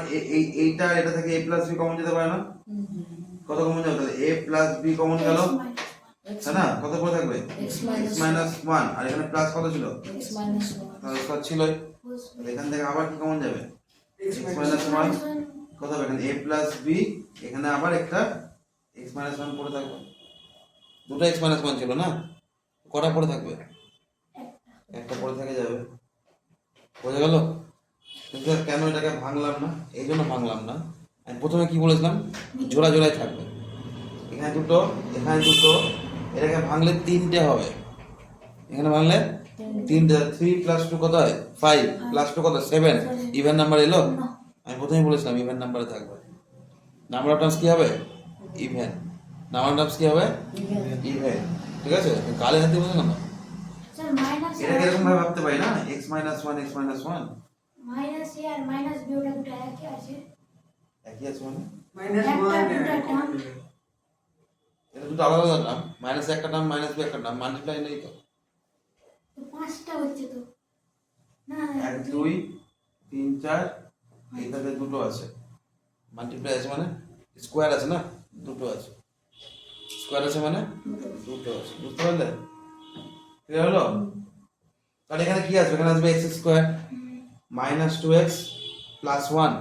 এইটা এটা থেকে a প্লাস b কমন যেতে পারে না, কত কমন যাবে, তাহলে a প্লাস b কমন গেল, তাই না? কত পড়ে থাকবে, x x মাইনাস 1, আর এখানে প্লাস কত ছিল, x minus 1 তাহলে কত ছিল, তাহলে এখান থেকে আবার কি কমন যাবে, x মাইনাস 1, কত হবে এখানে, a প্লাস b, এখানে আবার একটা x মাইনাস 1 পড়ে থাকবে, দুটো x মাইনাস 1 ছিল না, কটা পড়ে থাকবে, একটা পড়ে থেকে যাবে। বোঝা গেল? কিন্তু কেন এটাকে ভাঙলাম না, এই জন্য ভাঙলাম না, আমি প্রথমে কি বলেছিলাম, জোড়া জোড়ায় থাকবে, এখানে দুটো এখানে দুটো, এটাকে ভাঙলে 3টে হবে, এখানে ভাঙলে 3টে, 3 প্লাস 2 কত হয়, 5 প্লাস 2 কত, 7, ইভেন নাম্বার এলো, আমি প্রথমেই বলেছিলাম ইভেন নাম্বারে থাকবে, নাম্বার অফ টার্মস কি হবে, ইভেন, নাম্বার অফ টার্মস কি হবে, ইভেন, ঠিক আছে? কালে হাতে বুঝলাম না, Sir, minus এটাকে এরকম ভাবে ভাবতে পারি না, x minus 1 x minus 1, minus a আর minus b ওটা দুটো একই আছে। একই আছে মানে মাইনাস একটা 1 দুটা term। এটা দুটো আলাদা আলাদা নাম, মাইনাস একটা নাম মাইনাস বি একটা নাম, মাল্টিপ্লাই নেই তো। তো 5টা হচ্ছে তো না 1 2 3 4 এটাতে দুটো আছে, মাল্টিপ্লাই আছে মানে স্কোয়ার আছে না, দুটো আছে, স্কোয়ার আছে মানে দুটো আছে, বুঝতে পারলে? ক্লিয়ার হলো? তাহলে এখানে কি আসবে? এখানে আসবে x square minus 2x plus 1,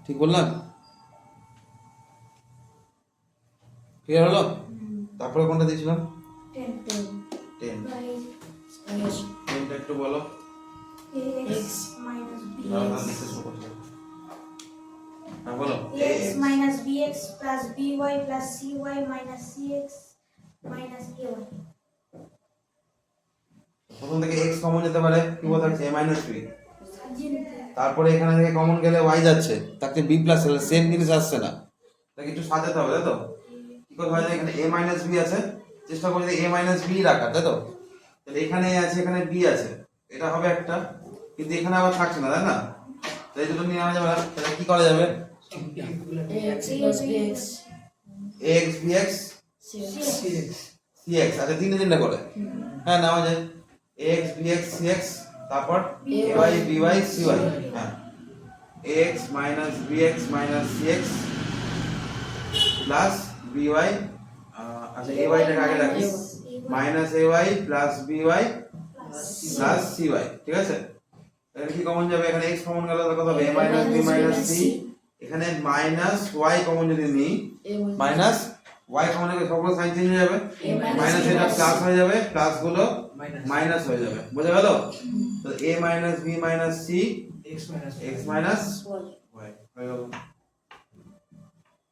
ঠিক বললাম? ক্লিয়ার হলো? তারপরে কোনটা দিয়েছিলাম? 10 10। by 10টা একটু বলো। ax minus দাঁড়াও, দাঁড়াও, bx লিখতে শুরু করছি। হ্যাঁ বলো। ax minus bx plus by plus cy minus cx minus ay। প্রথম থেকে x কমন যেতে পারে, কি বলতে হচ্ছে a মাইনাস b। জিনতে তারপরে এখানে থেকে কমন গেলে y যাচ্ছে, তাকে b প্লাস সেম জিনিস আসছে না, তাকে একটু সাজাতে হবে, তাই তো? কি করে হয়? এখানে a মাইনাস b আছে, চেষ্টা করি যে a মাইনাস b রাখার, তাই তো? তাহলে এখানে a আছে, এখানে b আছে, এটা হবে একটা, কিন্তু এখানে আবার থাকছে না, তাই না? তাই দুটো নিয়ে নেওয়া যাবে না, তাহলে কি করা যাবে? ax plus bx ax bx cx cx, আচ্ছা তিনটে তিনটে করে, হ্যাঁ নেওয়া যায়। ax bx cx, তারপর ay by cy, হ্যাঁ ax minus bx minus cx plus by, আচ্ছা ay টাকে আগে রাখি, minus ay plus by plus cy, ঠিক আছে? এখানে কি কমন যাবে? এখানে x কমন গেল, কত হবে? a minus b minus c, এখানে মাইনাস y কমন যদি নিই, মাইনাস y কমন গেলে সবগুলো সাইন চেঞ্জ হয়ে যাবে, মাইনাস এটা প্লাস হয়ে যাবে, প্লাস গুলো মাইনাস হয়ে যাবে, বোঝা গেল? তো a minus b minus c x minus x minus y হয়ে গেল,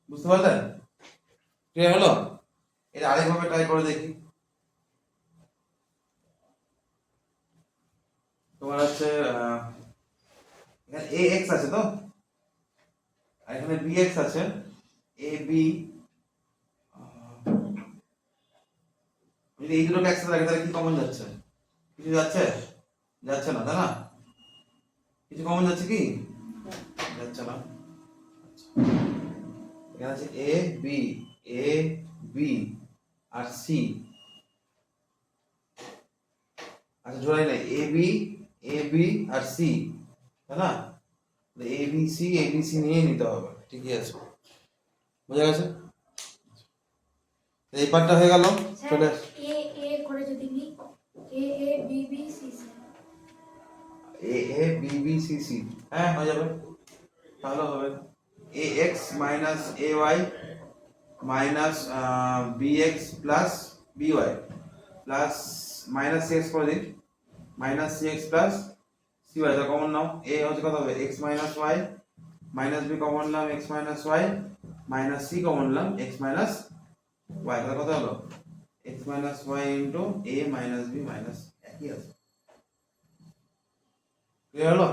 বুঝতে পারলেন? ক্লিয়ার হলো? এটা আরেকভাবে ট্রাই করে দেখি। তোমার হচ্ছে এখানে ax আছে তো, আর এখানে bx আছে, ab, যদি এই দুটোকে একসাথে রাখি তাহলে কি কমন যাচ্ছে? কিছু যাচ্ছে? যাচ্ছে না, তাই না? কিছু কমন যাচ্ছে কি? যাচ্ছে না। এখানে আছে a b আর c, আচ্ছা জোড়াই নাই, a b আর c, তাই না? a b c নিয়ে নিতে হবে, ঠিকই আছে, বোঝা গেছে? এই পার্টটা হয়ে গেল, চলে আস। a a করে যদি নি a a b b c c a b b c c, হ্যাঁ হয়ে যাবে, তাহলে হবে ax minus ay minus bx plus by plus minus cx করে দিন, minus cx plus cy, এটা কমন নাও, a হচ্ছে কত হবে? x minus y minus b common নিলাম, x minus y minus c common নিলাম, x minus y, তাহলে কত হলো? x minus y into a minus b minus, একই আছে। ক্লিয়ার হলো?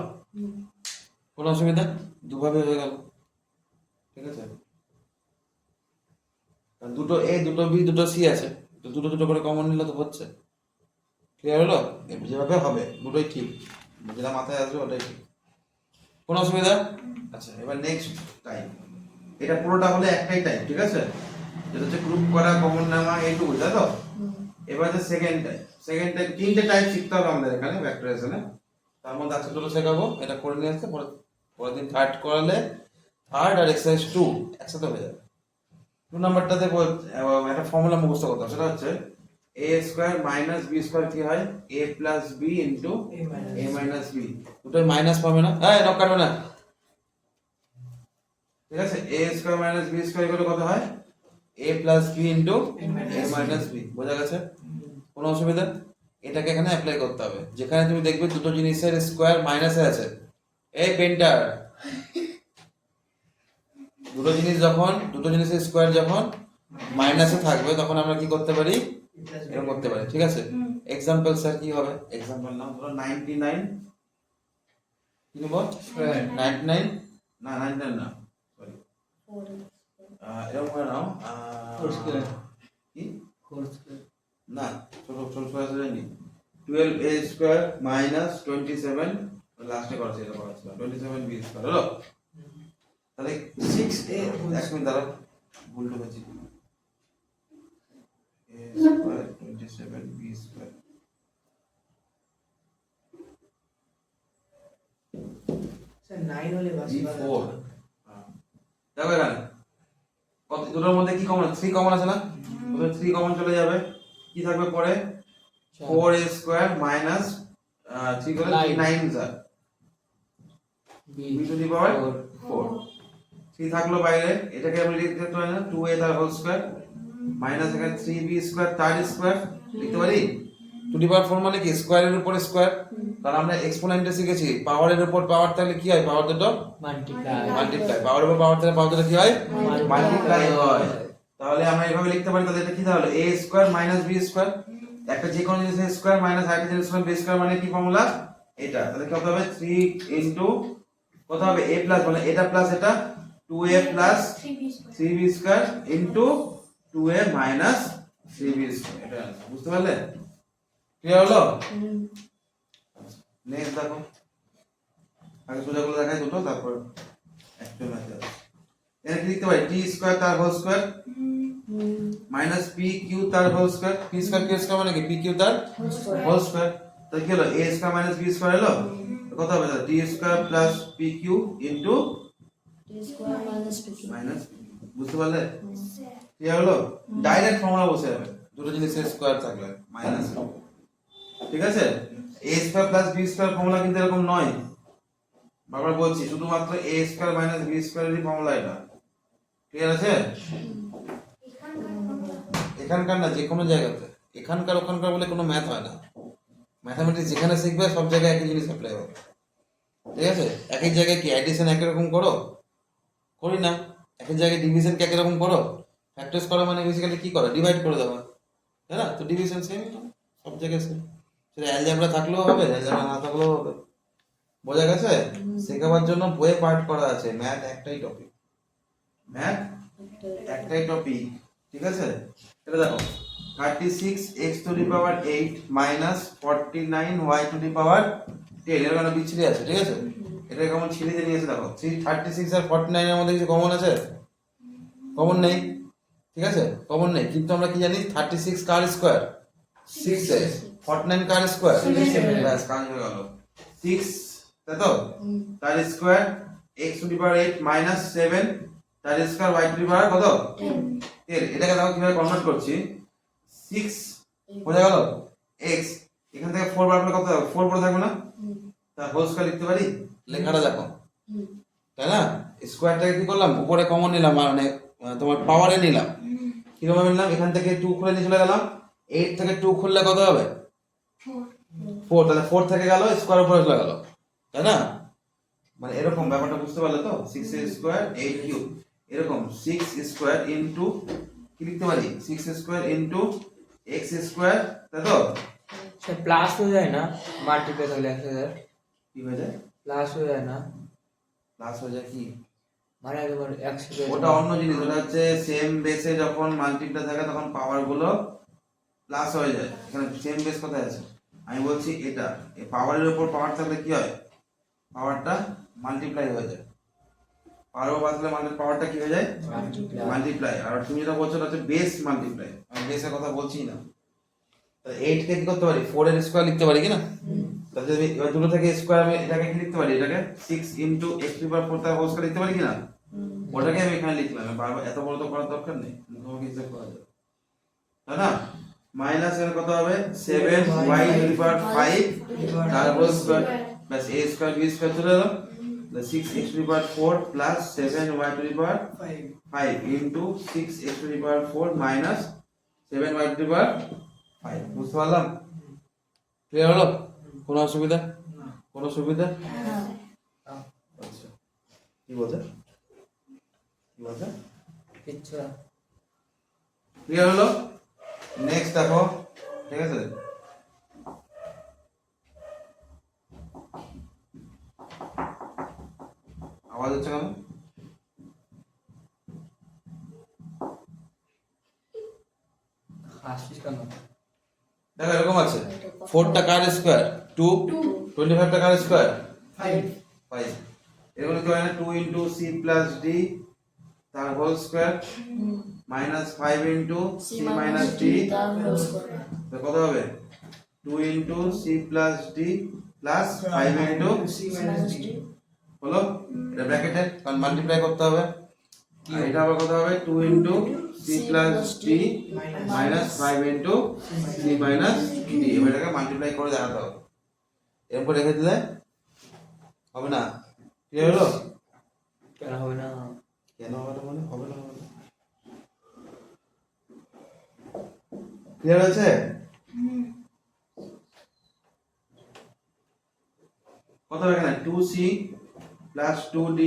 কোনো অসুবিধা? দুভাবে হয়ে গেল, ঠিক আছে? কারণ দুটো a দুটো b দুটো c আছে, তো দুটো দুটো করে কমন নিলে তো হচ্ছে। ক্লিয়ার হলো? যেভাবে হবে দুটোই ঠিক, যেটা মাথায় আসবে ওটাই ঠিক, কোনো অসুবিধা? আচ্ছা এবার নেক্সট টাইম, এটা পুরোটা হলে একটাই টাইম, ঠিক আছে? যেটা হচ্ছে গ্রুপ করা, কমন নেওয়া, এইটুকু, তাই তো? এবার হচ্ছে সেকেন্ড টাইম, তিনটে টাইপ শিখতে হবে আমাদের এখানে ভেক্টরাইজেশনে, তার মধ্যে আজকে দুটো শেখাবো, এটা করে নিয়ে আসতে, পরের দিন থার্ড করালে থার্ড আর এক্সারসাইজ 2 একসাথে হয়ে যাবে। 2 নাম্বারটাতে একটা ফর্মুলা মুখস্থ করতে হবে, সেটা হচ্ছে a square minus b square কি হয়? a plus b into a minus b, দুটোই মাইনাস পাবে না, হ্যাঁ নক কাটবে না, ঠিক আছে? a square minus b square করে কত হয়? a plus b into a minus b, বোঝা গেছে? কোনো অসুবিধা? এটাকে এখানে অ্যাপ্লাই করতে হবে, যেখানে তুমি দেখবে দুটো জিনিসের স্কয়ার মাইনাসে আছে, এই পেন্টার, দুটো জিনিসের স্কয়ার যখন মাইনাসে থাকবে তখন আমরা কি করতে পারি? এরকম করতে পারি, ঠিক আছে? এক্সাম্পল স্যার কি হবে? এক্সাম্পল নাও, ধরো 99, কি নেব? 99, না 99 না, সরি, এরকম করে নাও, কি না, ছোট ছোট ছোট নি, 12a স্কয়ার মাইনাস 27, লাস্টে করা ছিল 27b স্কয়ার, হলো? তাহলে 6a এক মিনিট দাঁড়াও, ভুল ঢুকেছি। a square 27 b square, sir 9 হলে বাসি b4। দেখো এখানে কত, দুটোর মধ্যে কি কমন? 3 কমন আছে না? তাহলে 3 কমন চলে যাবে, কি থাকবে পরে? 4a স্কয়ার মাইনাস 3 করে 9 sir b two the power 4। 3 থাকলো বাইরে, এটাকে আমরা লিখতে পারি না 2a তার হোল স্কয়ার মাইনাস এখানে 3b স্কয়ার তার স্কয়ার লিখতে পারি। টু দি পাওয়ার 4 মানে কি স্কয়ারের উপর স্কয়ার, কারণ আমরা এক্সপোনেন্টে শিখেছি পাওয়ারের উপর পাওয়ার থাকলে কি হয়? পাওয়ার দুটো মাল্টিপ্লাই, পাওয়ারের উপর পাওয়ার থাকলে পাওয়ার দুটো কি হয়? মাল্টিপ্লাই হয়। তাহলে আমরা এইভাবে লিখতে পারি, তাহলে এটা কি তাহলে a square minus b square, একটা যে কোনো জিনিসের স্কয়ার মাইনাস আরেকটা জিনিসের স্কয়ার b স্কয়ার মানে কি ফর্মুলা? এটা। তাহলে কত হবে? 3 ইনটু কত হবে? a প্লাস মানে এটা প্লাস এটা 2a plus 3b square into 2a minus 3b square. এটা বুঝতে পারলে? ক্লিয়ার হলো? নেক্সট দেখো, আগে সোজাগুলো দেখাই দুটো, তারপর একটা ম্যাথ আছে। এখানে কি লিখতে পারি? t স্কয়ার তার whole square minus p q তার whole square, p square q square মানে কি p q তার হোল স্কয়ার। তাহলে কি হলো? a square minus b square হলো, কত হবে তাহলে? t square plus p q into t square minus p minus, বুঝতে পারলে? ক্লিয়ার হলো? ডাইরেক্ট ফর্মুলা বসে যাবে দুটো জিনিসের স্কয়ার থাকলে মাইনাস, ঠিক আছে? a square plus b square formula কিন্তু এরকম নয়, বারবার বলছি, শুধুমাত্র a স্কয়ার মাইনাস b স্কয়ারেরই ফর্মুলা এটা। ক্লিয়ার আছে? এখানকার না, যে কোনো জায়গাতে এখানকার ওখানকার বলে কোনো ম্যাথ হয় না। ম্যাথামেটিক্স যেখানে শিখবে সব জায়গায় একই জিনিস অ্যাপ্লাই হবে, ঠিক আছে? একই জায়গায় কি অ্যাডিশন একই রকম করো? করি না। একই জায়গায় ডিভিশন কি একই রকম করো? ফ্যাক্টরস করো মানে বেসিক্যালি কি করো? ডিভাইড করে দেওয়া, তাই না? তো ডিভিশন সেম, সব জায়গায় সেম। সেটা অ্যালজেব্রা থাকলেও হবে, অ্যালজেব্রা না থাকলেও হবে। বোঝা গেছে? শেখাবার জন্য বইয়ে পার্ট করা আছে, ম্যাথ একটাই টপিক, ম্যাথ একটাই টপিক, ঠিক আছে? এটা দেখো 36x টু দি পাওয়ার 8 মাইনাস 49y টু দি পাওয়ার 10, এর মানে বিচ্ছিরি আছে, ঠিক আছে? এটা কেমন ছিঁড়ে নিয়েছে দেখো, 36 আর 49 এর মধ্যে কিছু কমন আছে? কমন নেই, ঠিক আছে? কমন নেই, কিন্তু আমরা কি জানি 36 কার স্কয়ার? 6x, 49 কার স্কয়ার? ব্যাস কাজ হয়ে গেল। 6 তাই তো, তার square x two the power 8 minus 7 তার স্কয়ার y টু দি পাওয়ার কত? 10। এটাকে দেখো কিভাবে কনভার্ট করছি। 6 বোঝা গেল, x এখান থেকে 4 বার করলে কত হবে? 4 পড়ে থাকবে না, তার হোল স্কয়ার লিখতে পারি। লেখাটা দেখো, তাই না? স্কয়ারটাকে কি করলাম? উপরে কমন নিলাম, মানে তোমার পাওয়ারে নিলাম। কিভাবে নিলাম? এখান থেকে 2 খুলে নিয়ে চলে গেলাম, 8 থেকে 2 খুললে কত হবে? 4। তাহলে 4 থেকে গেল, স্কয়ার উপরে চলে গেল, তাই না? মানে এরকম ব্যাপারটা বুঝতে পারলে তো? 6 স্কয়ার 8 কিউব, এরকম 6 স্কয়ার ইনটু কি লিখতে পারি? 6 স্কয়ার ইনটু x স্কয়ার, তাই তো? সে প্লাস হয়ে যায় না মাল্টিপ্লাই করলে 1000? কি হয়ে যায়? প্লাস হয়ে যায় না, প্লাস হয়ে যায় কি? মানে একবার 100 ওটা অন্য জিনিস, ওটা হচ্ছে সেম বেসে যখন মাল্টিপ্লাই থাকে তখন পাওয়ার গুলো প্লাস হয়ে যায়। এখানে সেম বেস কোথায় আছে? আমি বলছি এটা, এই পাওয়ারের উপর পাওয়ার থাকলে কি হয়? পাওয়ারটা মাল্টিপ্লাই হয়ে যায়। পাওয়ার বাদলে মানে পাওয়ারটা কি হয়ে যায়? মাল্টিপ্লাই। আর তুমি যেটা বলছো ওটা হচ্ছে বেস মাল্টিপ্লাই, আমি বেসের কথা বলছি না। তাহলে 8 কে কি করতে পারি? 4 এর স্কয়ার লিখতে পারি কি না? তাহলে যদি এবার দুটো থেকে স্কয়ার, আমি এটাকে কি লিখতে পারি? এটাকে 6 into x two the power 4 তার হোল স্কয়ার লিখতে পারি কি না? ওটাকে আমি এখানে লিখলাম, বারবার এত বড় তো করার দরকার নেই, তোমাকে হিসাব করা যাবে, তাই না? মাইনাস এর কত হবে? 7y টু দি পাওয়ার 5 তার whole square, plus a square b square চলে এলো, 6x to the power 4 plus 7y to the power 5 into 6x to the power 4 minus 7y to the power 5। বুঝতে পারলাম? Clear হলো? কোনো অসুবিধা? কোনো সুবিধা? আচ্ছা, কি বলছে? কি বলছে? কিচ্ছু না। ক্লিয়ার হলো? নেক্সট দেখো, ঠিক আছে? আওয়াজ হচ্ছে কেন? হাসিস কেন? দেখো এরকম আছে, 4 টা কার স্কয়ার 2, 25 টা কার স্কয়ার 5 5, এগুলো কি হয় না 2 ইনটু সি প্লাস ডি তার whole square minus 5 into C minus D তার হোল স্কয়ার। তো কত হবে 2 into C plus D plus 5 into C minus D হলো এটা ব্র্যাকেটে কারণ মাল্টিপ্লাই করতে হবে আর এটা আবার কত হবে 2 into C plus D minus 5 into C minus D এবারটাকে মাল্টিপ্লাই করে দেখাতে হবে এরপর রেখে দিলে হবে না ক্লিয়ার হলো কেন হবে না? কেন হবে না মানে হবে না ক্লিয়ার আছে কত হবে এখানে 2c plus 2d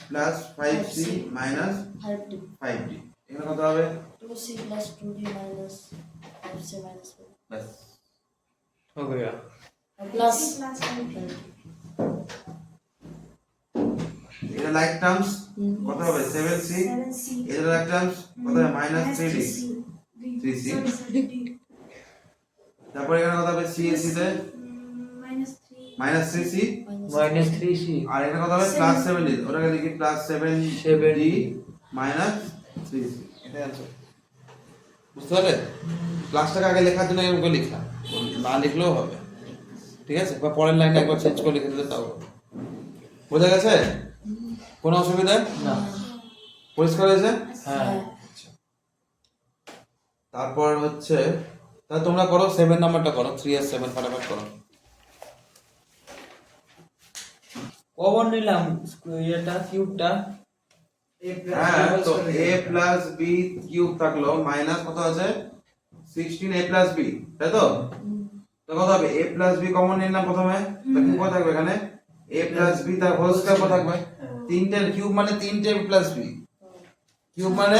plus 5c minus 5d 5d এখানে কত হবে 2c plus 2d minus 5c minus 5 ব্যাস हो गया। plus plus এটা লাইক টার্মস কত হবে 7c 7c এটা লাইক টার্মস কত হবে মাইনাস 3d 3c তারপর এখানে কত হবে c c তে minus 3 minus 3c minus 3c আর এখানে কত হবে প্লাস 7d ওটাকে লিখি প্লাস 7d মাইনাস 3c এটা অ্যানসার বুঝতে পারলে ক্লাসটাকে আগে লেখার জন্য এরকম করে লিখলাম না লিখলেও হবে ঠিক আছে বা পরের লাইনে একবার চেঞ্জ করে লিখে দিলে তাও হবে বোঝা গেছে কোনো অসুবিধা ना পরিষ্কার হয়েছে हाँ তারপর হচ্ছে তাহলে তোমরা করো 7 নাম্বারটা করো 3 আর 7 ফাটাফাট করো কমন নিলাম এটা কিউবটা হ্যাঁ তো a প্লাস b কিউব থাকলো মাইনাস কত আছে 16a প্লাস b তাই তো তো কত হবে a প্লাস b কমন নিলাম প্রথমে তো কি কত থাকবে এখানে a প্লাস b তার হোল স্কয়ার কত থাকবে তিনটে কিউব মানে তিনটে a প্লাস b কিউব মানে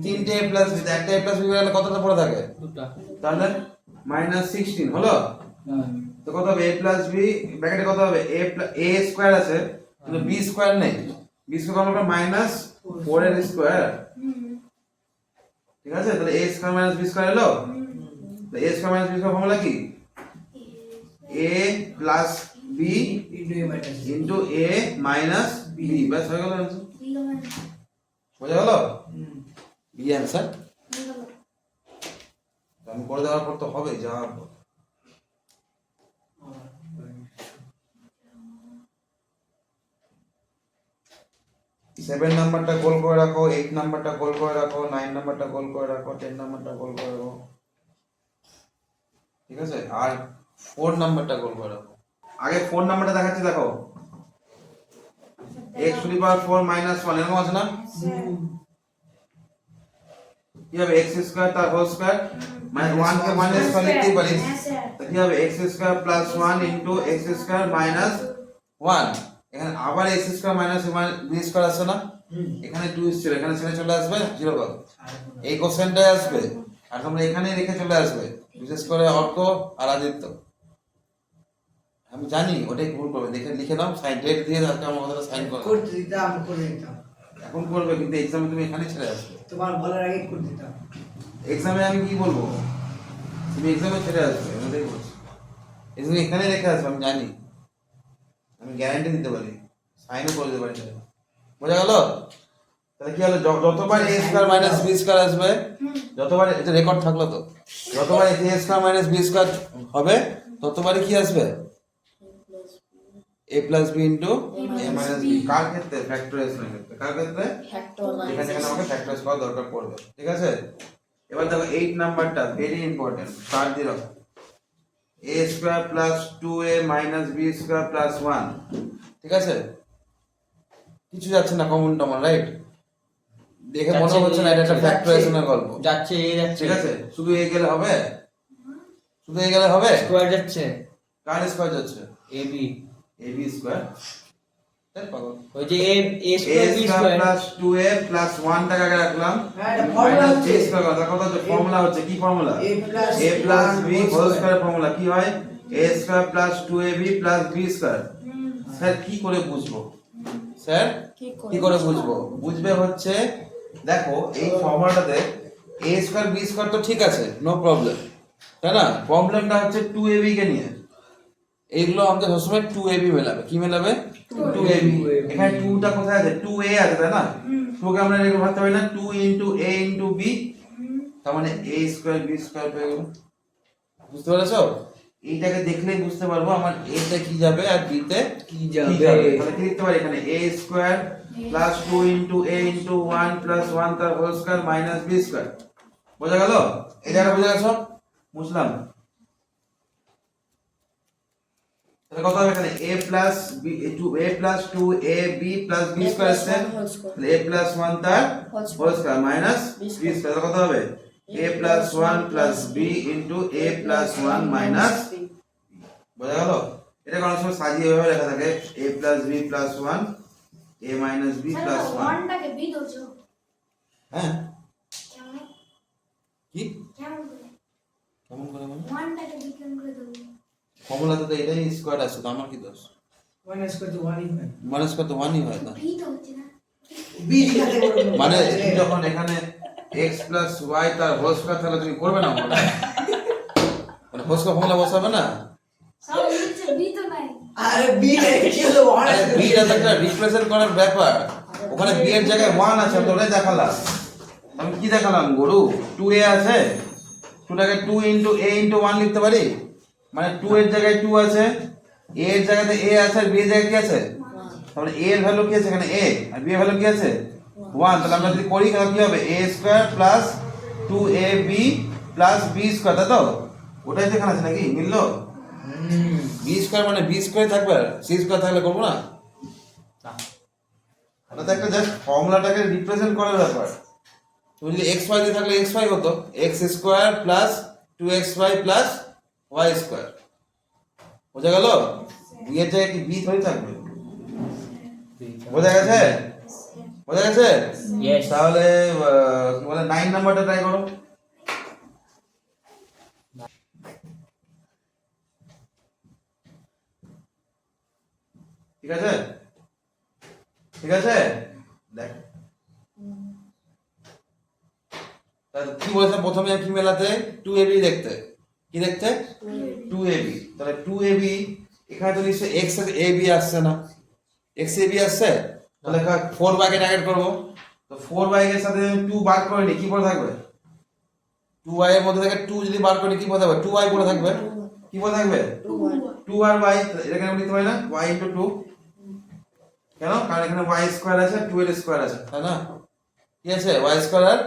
তিনটে a প্লাস b একটা a প্লাস b গেলে কতটা পড়ে থাকে দুটা তাহলে মাইনাস 16 হলো হ্যাঁ তো কত হবে a প্লাস b ব্র্যাকেটে কত হবে a স্কয়ার আছে কিন্তু b স্কয়ার নেই b স্কয়ার মানে মাইনাস 4 এর স্কয়ার ঠিক আছে তাহলে a square minus b square হলো তো a square minus b square formula কি a plus b into a minus into a minus b বাস হয়ে গেল आंसर বোঝা গেল b आंसर আমি করে দেওয়ার পর তো হবে যা 7 নাম্বারটা গোল করে রাখো 8 নাম্বারটা গোল করে রাখো 9 নাম্বারটা গোল করে রাখো 10 নাম্বারটা গোল করে রাখো ঠিক আছে আর 4 নাম্বারটা গোল করে রাখো আগে 4 নাম্বারটা দেখাচ্ছি দেখো x two the power 4 minus 1 এরকম আছে না কি হবে x স্কয়ার তার হোল স্কয়ার মানে 1 কে 1 স্কয়ার লিখতে পারি তো কি হবে x square plus 1 into x square minus 1 এখানে আবার x square minus b square আছে না এখানে 2 ছিল এখানে ছেড়ে চলে আসবে 0 পাবে এই কোশ্চেনটাই আসবে আর তোমরা এখানে রেখে চলে আসবে বিশেষ করে অর্ক আর আদিত্য আমি জানি ওটাই ভুল করবে দেখে লিখে নাও সাইন ডেট দিয়ে তারপরে আমার কথাটা সাইন করো করে দিতাম করে দিতাম এখন করবে কিন্তু এক্সামে তুমি এখানে ছেড়ে আসবে তোমার বলার আগে করে দিতাম এক্সামে আমি কি বলবো তুমি এক্সামে ছেড়ে আসবে আমি ওটাই বলছি এক্সামে এখানে রেখে আসবে আমি জানি আমি গ্যারান্টি দিতে পারি সাইনও করে দিতে পারি বোঝা গেল তাহলে কি হলো যতবার a square minus b square আসবে যতবার এটা রেকর্ড থাকলো তো যতবার a square minus b square হবে ততবারই কি আসবে a plus b into a minus b কার ক্ষেত্রে ফ্যাক্টরাইজেশনের ক্ষেত্রে কার ক্ষেত্রে এখানে এখানে আমাকে ফ্যাক্টরাইজ করা দরকার পড়বে ঠিক আছে এবার দেখো 8 নাম্বারটা ভেরি ইম্পর্টেন্ট স্টার্ট দিয়ে রাখো a square plus 2a minus b square plus 1 ঠিক আছে কিছু যাচ্ছে না কমন টমন রাইট দেখে মনে হচ্ছে না এটা একটা ফ্যাক্টরাইজেশনের গল্প যাচ্ছে এই যাচ্ছে ঠিক আছে শুধু এ গেলে হবে শুধু এ গেলে হবে স্কয়ার যাচ্ছে কার স্কয়ার যাচ্ছে ab ab স্কয়ার তাই পাগল ওই যে a a square b square square plus 2a plus 1 টাকা আগে রাখলাম হ্যাঁ এটা ফর্মুলা মাইনাস হচ্ছে b স্কয়ার কথা হচ্ছে ফর্মুলা হচ্ছে কি formula a plus a plus b whole whole square। Square formula কি হয় a square plus 2ab plus b square sir কি করে বুঝবো স্যার কি করে বুঝবো বুঝবে হচ্ছে দেখো এই ফর্মুলাটাতে a স্কয়ার b স্কয়ার তো ঠিক আছে নো প্রবলেম তাই না প্রবলেমটা হচ্ছে 2ab কে নিয়ে এইগুলো আমাদের সবসময় 2ab মেলাবে। কি মেলাবে? 2ab। এখানে 2টা কোথায় আছে? 2a আছে, তাই না? 2 কে আমরা এরকম ভাবতে পারি না, 2 ইনটু a ইনটু b, তার মানে a স্কয়ার b স্কয়ার পেয়ে গেল। বুঝতে পেরেছো? এইটাকে দেখলেই বুঝতে পারবো আমার a তে কি যাবে আর b তে কি যাবে। তাহলে কি লিখতে পারি এখানে? a square plus 2 into a into 1 plus 1 তার whole square minus b square. বোঝা গেল? এটা বুঝে গেছো? বুঝলাম। তাহলে কত হবে এখানে? a plus b, a plus 2ab plus b square আছে, তাহলে a প্লাস 1 তার whole square minus b square. কত হবে? a plus 1 plus b into a plus 1 minus. বোঝা গেল? এটা কোন সময় সাজিয়ে এভাবে লেখা থাকে a plus b plus 1 a minus b plus 1। 1টাকে b ধরছো হ্যাঁ, কেমন কি কেমন করে কেমন করে মানে? 1টাকে b কেমন করে ধরবো? ফর্মুলাতে তো এটাই স্কয়ার আছে, তো আমার কি দোষ? 1 স্কয়ার তো 1 ই হয়। মাইনাস কত 1ই হয় না? b তো হচ্ছে না। b লিখাতে বলবো মানে তুমি যখন এখানে x প্লাস y তার হোল স্কয়ার, তাহলে তুমি করবে না মনে মানে হোল স্কয়ার ফর্মুলা বসাবে না? সব হচ্ছে b তো নাই। আরে b লিখে হলো 1 আরে b এর একটা রিপ্রেজেন্ট করার ব্যাপার, ওখানে b এর জায়গায় 1 আছে, আমি তো ওটাই দেখালাম। আমি কি দেখালাম গরু? 2a আছে, 2টাকে 2 ইনটু a ইনটু 1 লিখতে পারি, মানে 2 এর জায়গায় 2 আছে, a এর জায়গাতে a আছে, আর b এর জায়গায় কি আছে? তাহলে a এর ভ্যালু কি আছে এখানে? a, আর b এর ভ্যালু কি আছে? 1। তাহলে আমরা যদি করি তাহলে কি হবে? a square plus 2ab plus b square, তাই তো? ওটাই তো এখানে আছে নাকি? মিললো? b স্কয়ার মানে b স্কয়ার থাকবে, আর c স্কয়ার থাকলে করব না? এটা তো একটা জাস্ট ফর্মুলাটাকে রিপ্রেজেন্ট করার ব্যাপার। তুমি যদি xy দিয়ে থাকলে xy হতো x square plus 2xy plus y square. বোঝা গেল? b এর জায়গায় কি b ধরে থাকবে? বোঝা গেছে? বোঝা গেছে? Yes. তাহলে কি বলে 9 নাম্বারটা ট্রাই করো। ঠিক আছে? ঠিক আছে? দেখ তাহলে কি বলেছে প্রথমে? কি মেলাতে? 2ab দেখতে। কি দেখতে? 2ab। তাহলে 2ab এখানে তো নিশ্চয়ই x এর ab আসছে না, x ab আসছে, তাহলে 4y কে টার্গেট করব। তো 4y এর সাথে 2 বার করে নি, কি পড়ে থাকবে? 2y এর মধ্যে থেকে 2 যদি বার করি কি পড়ে থাকবে? 2y পড়ে থাকবে। কি পড়ে থাকবে? 2 আর y। এটাকে আমরা লিখতে পারি না y 2? কেন? কারণ এখানে y স্কয়ার আছে, 2 এর স্কয়ার আছে, তাই না? কি আছে? y স্কয়ার আর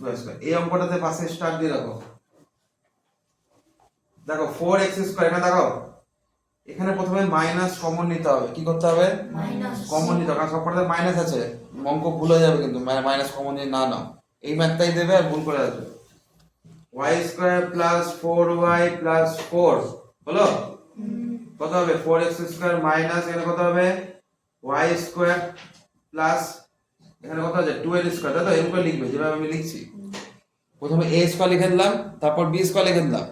2 স্কয়ার। এই অঙ্কটাতে পাশে স্টার দিয়ে রাখো। দেখো 4x স্কয়ার, এখানে দেখো এখানে প্রথমে মাইনাস কমন নিতে হবে। কি করতে হবে? মাইনাস কমন নিতে হবে, কারণ সবকটাতে মাইনাস আছে। অঙ্ক ভুল হয়ে যাবে কিন্তু মাইনাস কমন নিয়ে না নাও, এই ম্যাথটাই দেবে আর ভুল করে আসবে। y square plus 4y plus 4 হলো কত হবে? 4x স্কয়ার মাইনাস এখানে কত হবে? y স্কয়ার প্লাস এখানে কত আছে? 2 এর স্কয়ার, তাই তো? এরকম করে লিখবে যেভাবে আমি লিখছি। প্রথমে a স্কয়ার লিখে দিলাম, তারপর b স্কয়ার লিখে দিলাম।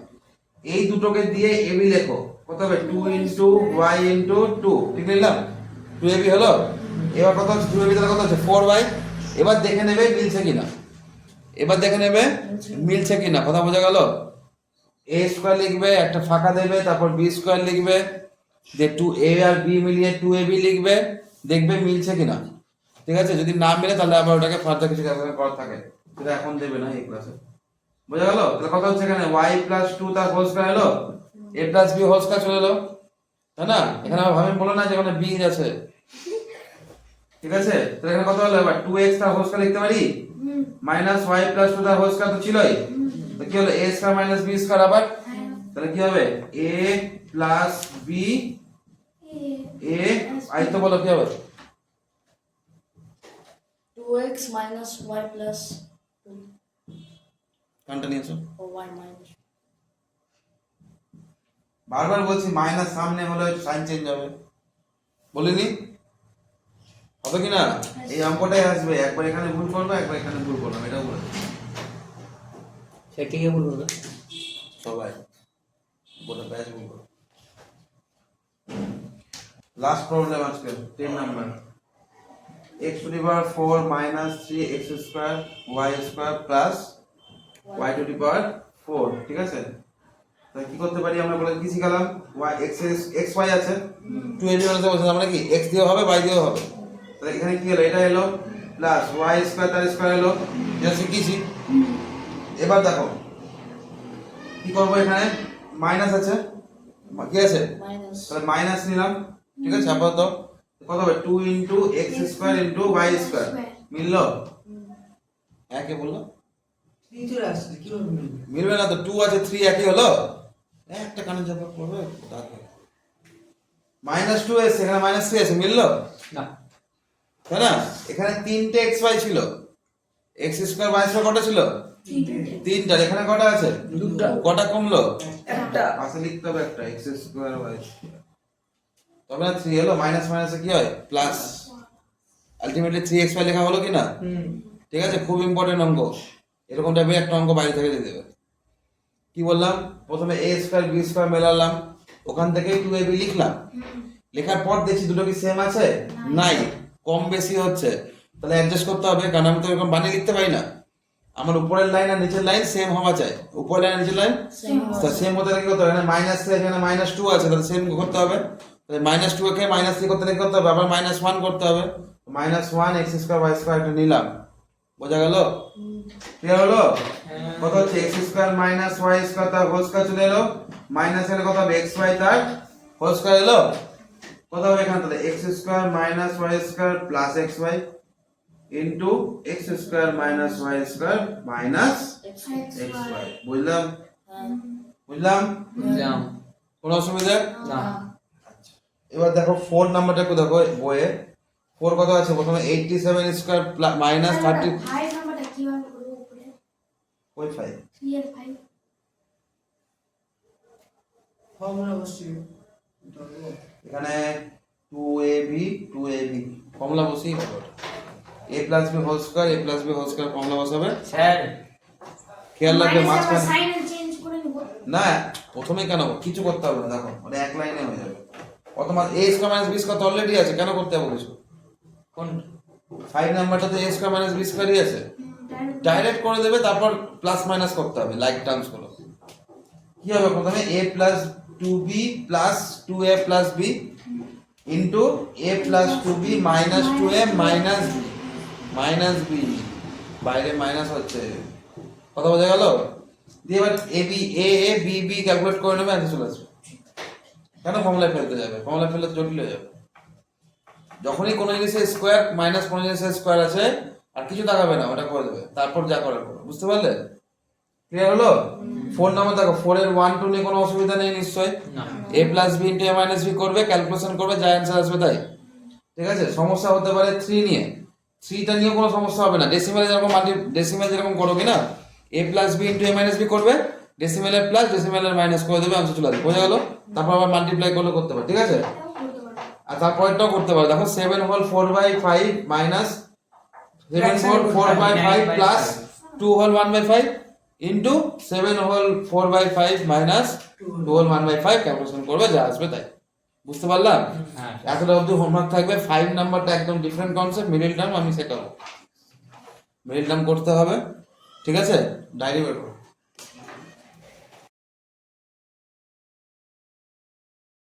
এই দুটোকে দিয়ে ab লেখো। কত হবে? 2 ইনটু y ইনটু 2, ঠিক লিখলাম? 2ab হলো। এবার কত হচ্ছে? 2ab তাহলে কত হচ্ছে? 4y। এবার দেখে নেবে মিলছে কিনা, এবার দেখে নেবে মিলছে কিনা। কথা বোঝা গেল? a স্কয়ার লিখবে, একটা ফাঁকা দেবে, তারপর b স্কয়ার লিখবে, যে 2a আর b মিলিয়ে 2ab লিখবে, দেখবে মিলছে কিনা। ঠিক আছে? যদি না মিলে তাহলে আবার ওটাকে ফার্দার কিছু ক্যালকুলেট করা থাকে, সেটা এখন দেবে না এই ক্লাসে। বোঝা গেল? তাহলে কত হচ্ছে এখানে? y প্লাস 2 তার হোল স্কয়ার হলো, a plus b whole square চলে এলো, তাই না? এখানে আবার ভাবে বলো না যে এখানে b আছে। ঠিক আছে? তাহলে এখানে কত হলো? এবার 2x তার হোল স্কয়ার লিখতে পারি, মাইনাস y প্লাস 2 তার হোল স্কয়ার তো ছিলই, তো কি হলো? a square minus b square আবার, তাহলে কি হবে? a plus b a I তো বলো কি হবে? 2x minus y plus 2 কানটা নিয়েছো? or y minus বারবার বলছি মাইনাস সামনে হলে সাইন চেঞ্জ হবে, বলিনি? হবে কি না? এই অঙ্কটাই আসবে, একবার এখানে ভুল করবে, একবার এখানে ভুল করবে, এটাও বলে সে কে ভুল করবে? সবাই বলে ব্যাচ ভুল করবে। লাস্ট প্রবলেম আজকে 10 number. x to the power 4 minus 3x square y square plus y to the power 4, ঠিক আছে? তাহলে কি করতে পারি আমরা? বলে কি শিখালাম? এক্স ওয়াই আছে, 2ab মাইনাস বলছে আমরা কি এক্স দিয়েও হবে ওয়াই দিয়েও হবে। তাহলে এখানে কি হলো? এটা এলো প্লাস ওয়াই স্কোয়ার তার স্কোয়ার এলো, যেটা শিখিয়েছি। এবার দেখো কি করবো, এখানে মাইনাস আছে, কি আছে? Minus. তাহলে মাইনাস নিলাম, ঠিক আছে। আপাতত কত হবে? 2 into X square into Y square, মিললো? একে বললো এই চলে আসছে কি হবে? মিলবে না তো, 2 আছে 3 একই হলো, একটা কারণ যাবে করবে মাইনাস 2 এসে এখানে মাইনাস 3 আছে, মিললো? না তাই না? এখানে 3টে এক্স ওয়াই ছিল, এক্স স্কোয়ার ওয়াই স্কোয়ার কটা ছিল? 3টা। এখানে কটা আছে? দুটো। কটা কমলো? একটা। পাশে লিখতে হবে একটা, এক্স স্কোয়ার ওয়াই স্কোয়ার, তবে না 3 এলো, মাইনাস মাইনাসে কি হয়? প্লাস। আলটিমেটলি 3xy লেখা হলো কি না? ঠিক আছে, খুব ইম্পর্টেন্ট অঙ্ক। এরকম টাইপের একটা অঙ্ক বাইরে থেকে দিয়ে দেবে। কি বললাম? প্রথমে a স্কয়ার b স্কয়ার মেলালাম, ওখান থেকে 2ab লিখলাম। লেখার পর দেখছি দুটো কি সেম আছে? নাই, কম বেশি হচ্ছে। তাহলে অ্যাডজাস্ট করতে হবে, কারণ আমি তো এরকম বানিয়ে লিখতে পারি না। আমার উপরের লাইন আর নিচের লাইন সেম হওয়া চাই। উপরের লাইন নিচের লাইন সেম হতে কি করতে হবে? এখানে মাইনাস 3 এখানে মাইনাস 2 আছে, তাহলে সেম করতে হবে। তাহলে মাইনাস 2 কে মাইনাস 3 করতে করতে হবে, আবার মাইনাস 1 করতে হবে। Minus 1 X square Y square এটা নিলাম, বোঝা গেল? ক্লিয়ার হলো? কত হচ্ছে? X square minus Y square তার হোল স্কয়ার চলে এলো, মাইনাস এর কত হবে? এক্স ওয়াই তার হোল স্কয়ার এলো, কত হবে এখানে? তাহলে X square minus Y square plus x Y into X square minus Y square minus X Y. বুঝলাম? বুঝলাম? বুঝলাম। কোনো অসুবিধা? না। এবার দেখো 4 নাম্বারটা একটু দেখো বইয়ে। 4 কত আছে? প্রথমে 87 স্কয়ার মাইনাস 30 5 নাম্বারটা কিভাবে করব উপরে? ওই 5 3 এর 5 ফর্মুলা বসছি এখানে 2ab ফর্মুলা বসিয়ে হবে। a plus b whole square formula বসাবে। স্যার খেয়াল রাখবে মাঝখানে সাইন চেঞ্জ করে নিব। না, প্রথমে কেন কিছু করতে হবে না, দেখো ওটা এক লাইনে হয়ে যাবে। অতমান a square minus b square তো অলরেডি আছে, কেন করতে হবে কিছু? কোন 5 নাম্বারটাতে a স্কয়ার মাইনাস b স্কয়ারই আছে, ডাইরেক্ট করে দেবে, তারপর প্লাস মাইনাস করতে হবে লাইক টার্মস গুলো। কি হবে? প্রথমে a plus 2b plus 2a plus b into a plus 2b minus 2a minus b, বাইরে মাইনাস হচ্ছে, কথা বোঝা গেল? দিয়ে এবার a b b ক্যালকুলেট করে নেবে, অ্যান্সার চলে আসবে। কেন ফর্মুলায় ফেলতে যাবে? ফর্মুলায় ফেললে জটিল হয়ে যাবে। যখনই কোনো জিনিসের স্কোয়ার মাইনাস কোনো জিনিসের স্কোয়ার আছে, আর কিছু তাকাবে না, ওটা করে দেবে, তারপর যা করার করো। বুঝতে পারলে? ক্লিয়ার হলো? 4 নাম্বার দেখো, 4 এর 1 2 নিয়ে কোনো অসুবিধা নেই নিশ্চয়। না। a plus b into a minus b করবে, ক্যালকুলেশন করবে, যা অ্যান্সার আসবে তাই। ঠিক আছে? সমস্যা হতে পারে 3 নিয়ে, 3টা নিয়ে কোনো সমস্যা হবে না। ডেসিমেলে যেরকম করো কি না, a plus b into a minus b করবে, ডেসিমেলের প্লাস ডেসিমেলের মাইনাস করে দেবে, অ্যান্সার চলে আসবে। বোঝা গেল? তারপর আবার মাল্টিপ্লাই করলে করতে পারে, ঠিক আছে? আর তারপরটাও করতে পারে। দেখো 7 whole 4/5 minus 7 whole 4/5 plus 2 whole 1/5 into 7 whole 4/5 minus 2 whole 1/5 calculation করবে, যা আসবে তাই। বুঝতে পারলাম? হ্যাঁ। এতটা অবধি হোমওয়ার্ক থাকবে। 5 নাম্বারটা একদম ডিফারেন্ট কনসেপ্ট, মিডল টার্ম আমি শেখাবো। মিডল টার্ম করতে হবে, ঠিক আছে? ডায়েরি বের করো।